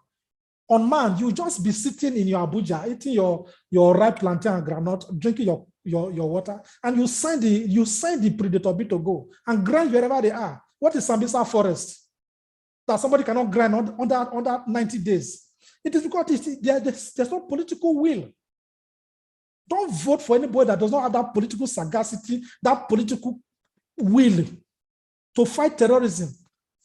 Unmanned, you just be sitting in your Abuja, eating your ripe plantain and granite, drinking your water, and you send the Predator B to go and grind wherever they are. What is Sambisa Forest that somebody cannot grind under 90 days? It is because there's no political will. Don't vote for anybody that does not have that political sagacity, that political will to fight terrorism.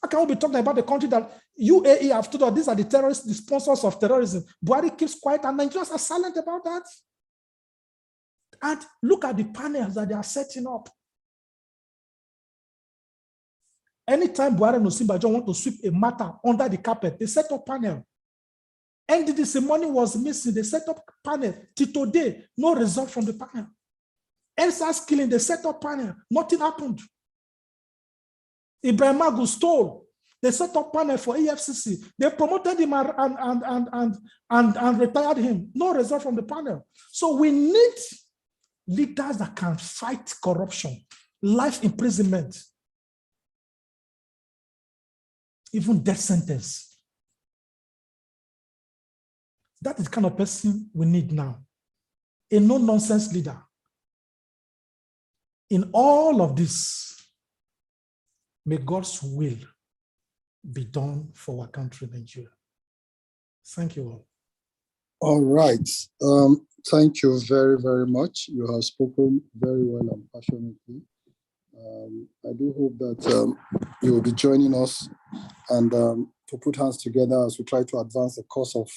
How can we be talking about the country that UAE have told us these are the terrorists, the sponsors of terrorism? Buhari keeps quiet and Nigerians are silent about that. And look at the panels that they are setting up. Anytime Buhari and Osinbajo want to sweep a matter under the carpet, they set up panel. NDDC money was missing, they set up panel. Till today, no result from the panel. EndSARS killing, they set up panel. Nothing happened. Ibrahim Magu stole. They set up panel for EFCC. They promoted him and retired him. No result from the panel. So we need leaders that can fight corruption, life imprisonment, even death sentence. That is the kind of person we need now. A no-nonsense leader. In all of this, may God's will be done for our country, Nigeria. Thank you all. All right. Thank you very, very much. You have spoken very well and passionately. I do hope that you will be joining us and to put hands together as we try to advance the cause of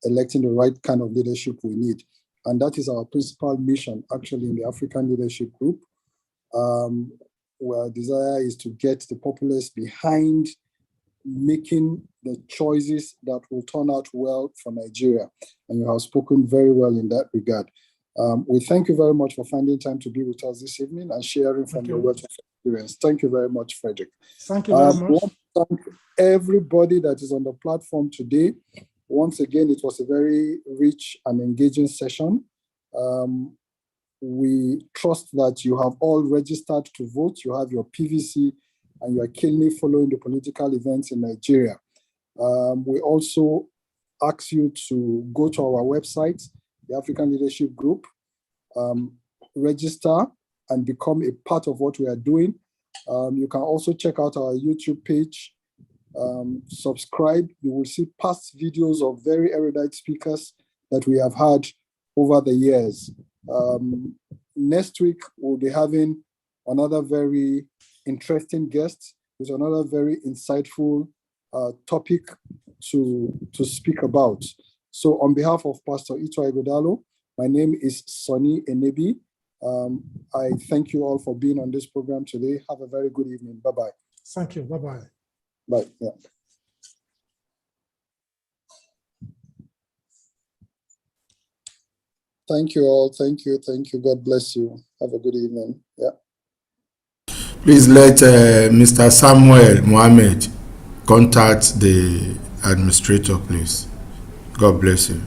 electing the right kind of leadership we need. And that is our principal mission, actually, in the African Leadership Group, where our desire is to get the populace behind making the choices that will turn out well for Nigeria. And you have spoken very well in that regard. We thank you very much for finding time to be with us this evening and sharing from your wealth of experience. Thank you very much, Frederick. Thank you very much. thank everybody that is on the platform today. Once again, it was a very rich and engaging session. We trust that you have all registered to vote. You have your PVC and you are keenly following the political events in Nigeria. We also ask you to go to our website, the African Leadership Group, register and become a part of what we are doing. You can also check out our YouTube page, subscribe. You will see past videos of very erudite speakers that we have had over the years. Next week, we'll be having another very interesting guest with another very insightful topic to speak about. So on behalf of Pastor Ituah Ighodalo, my name is Sonny Enebi. I thank you all for being on this program today. Have a very good evening. Bye-bye. Thank you. Bye-bye. Bye. Yeah. Thank you all. Thank you. Thank you. God bless you. Have a good evening. Yeah. Please let Mr. Samuel Mohammed contact the administrator, please. God bless you.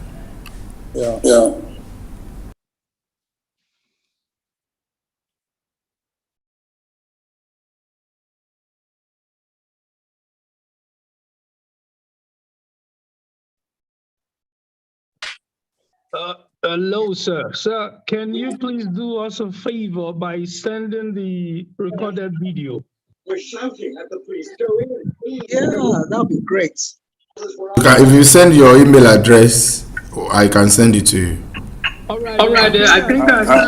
Yeah. Yeah. Hello, sir. Sir, can you please do us a favor by sending the recorded video? We're shouting at the police. Go in. Yeah, that'd be great. If you send your email address, I can send it to you. All right. I think that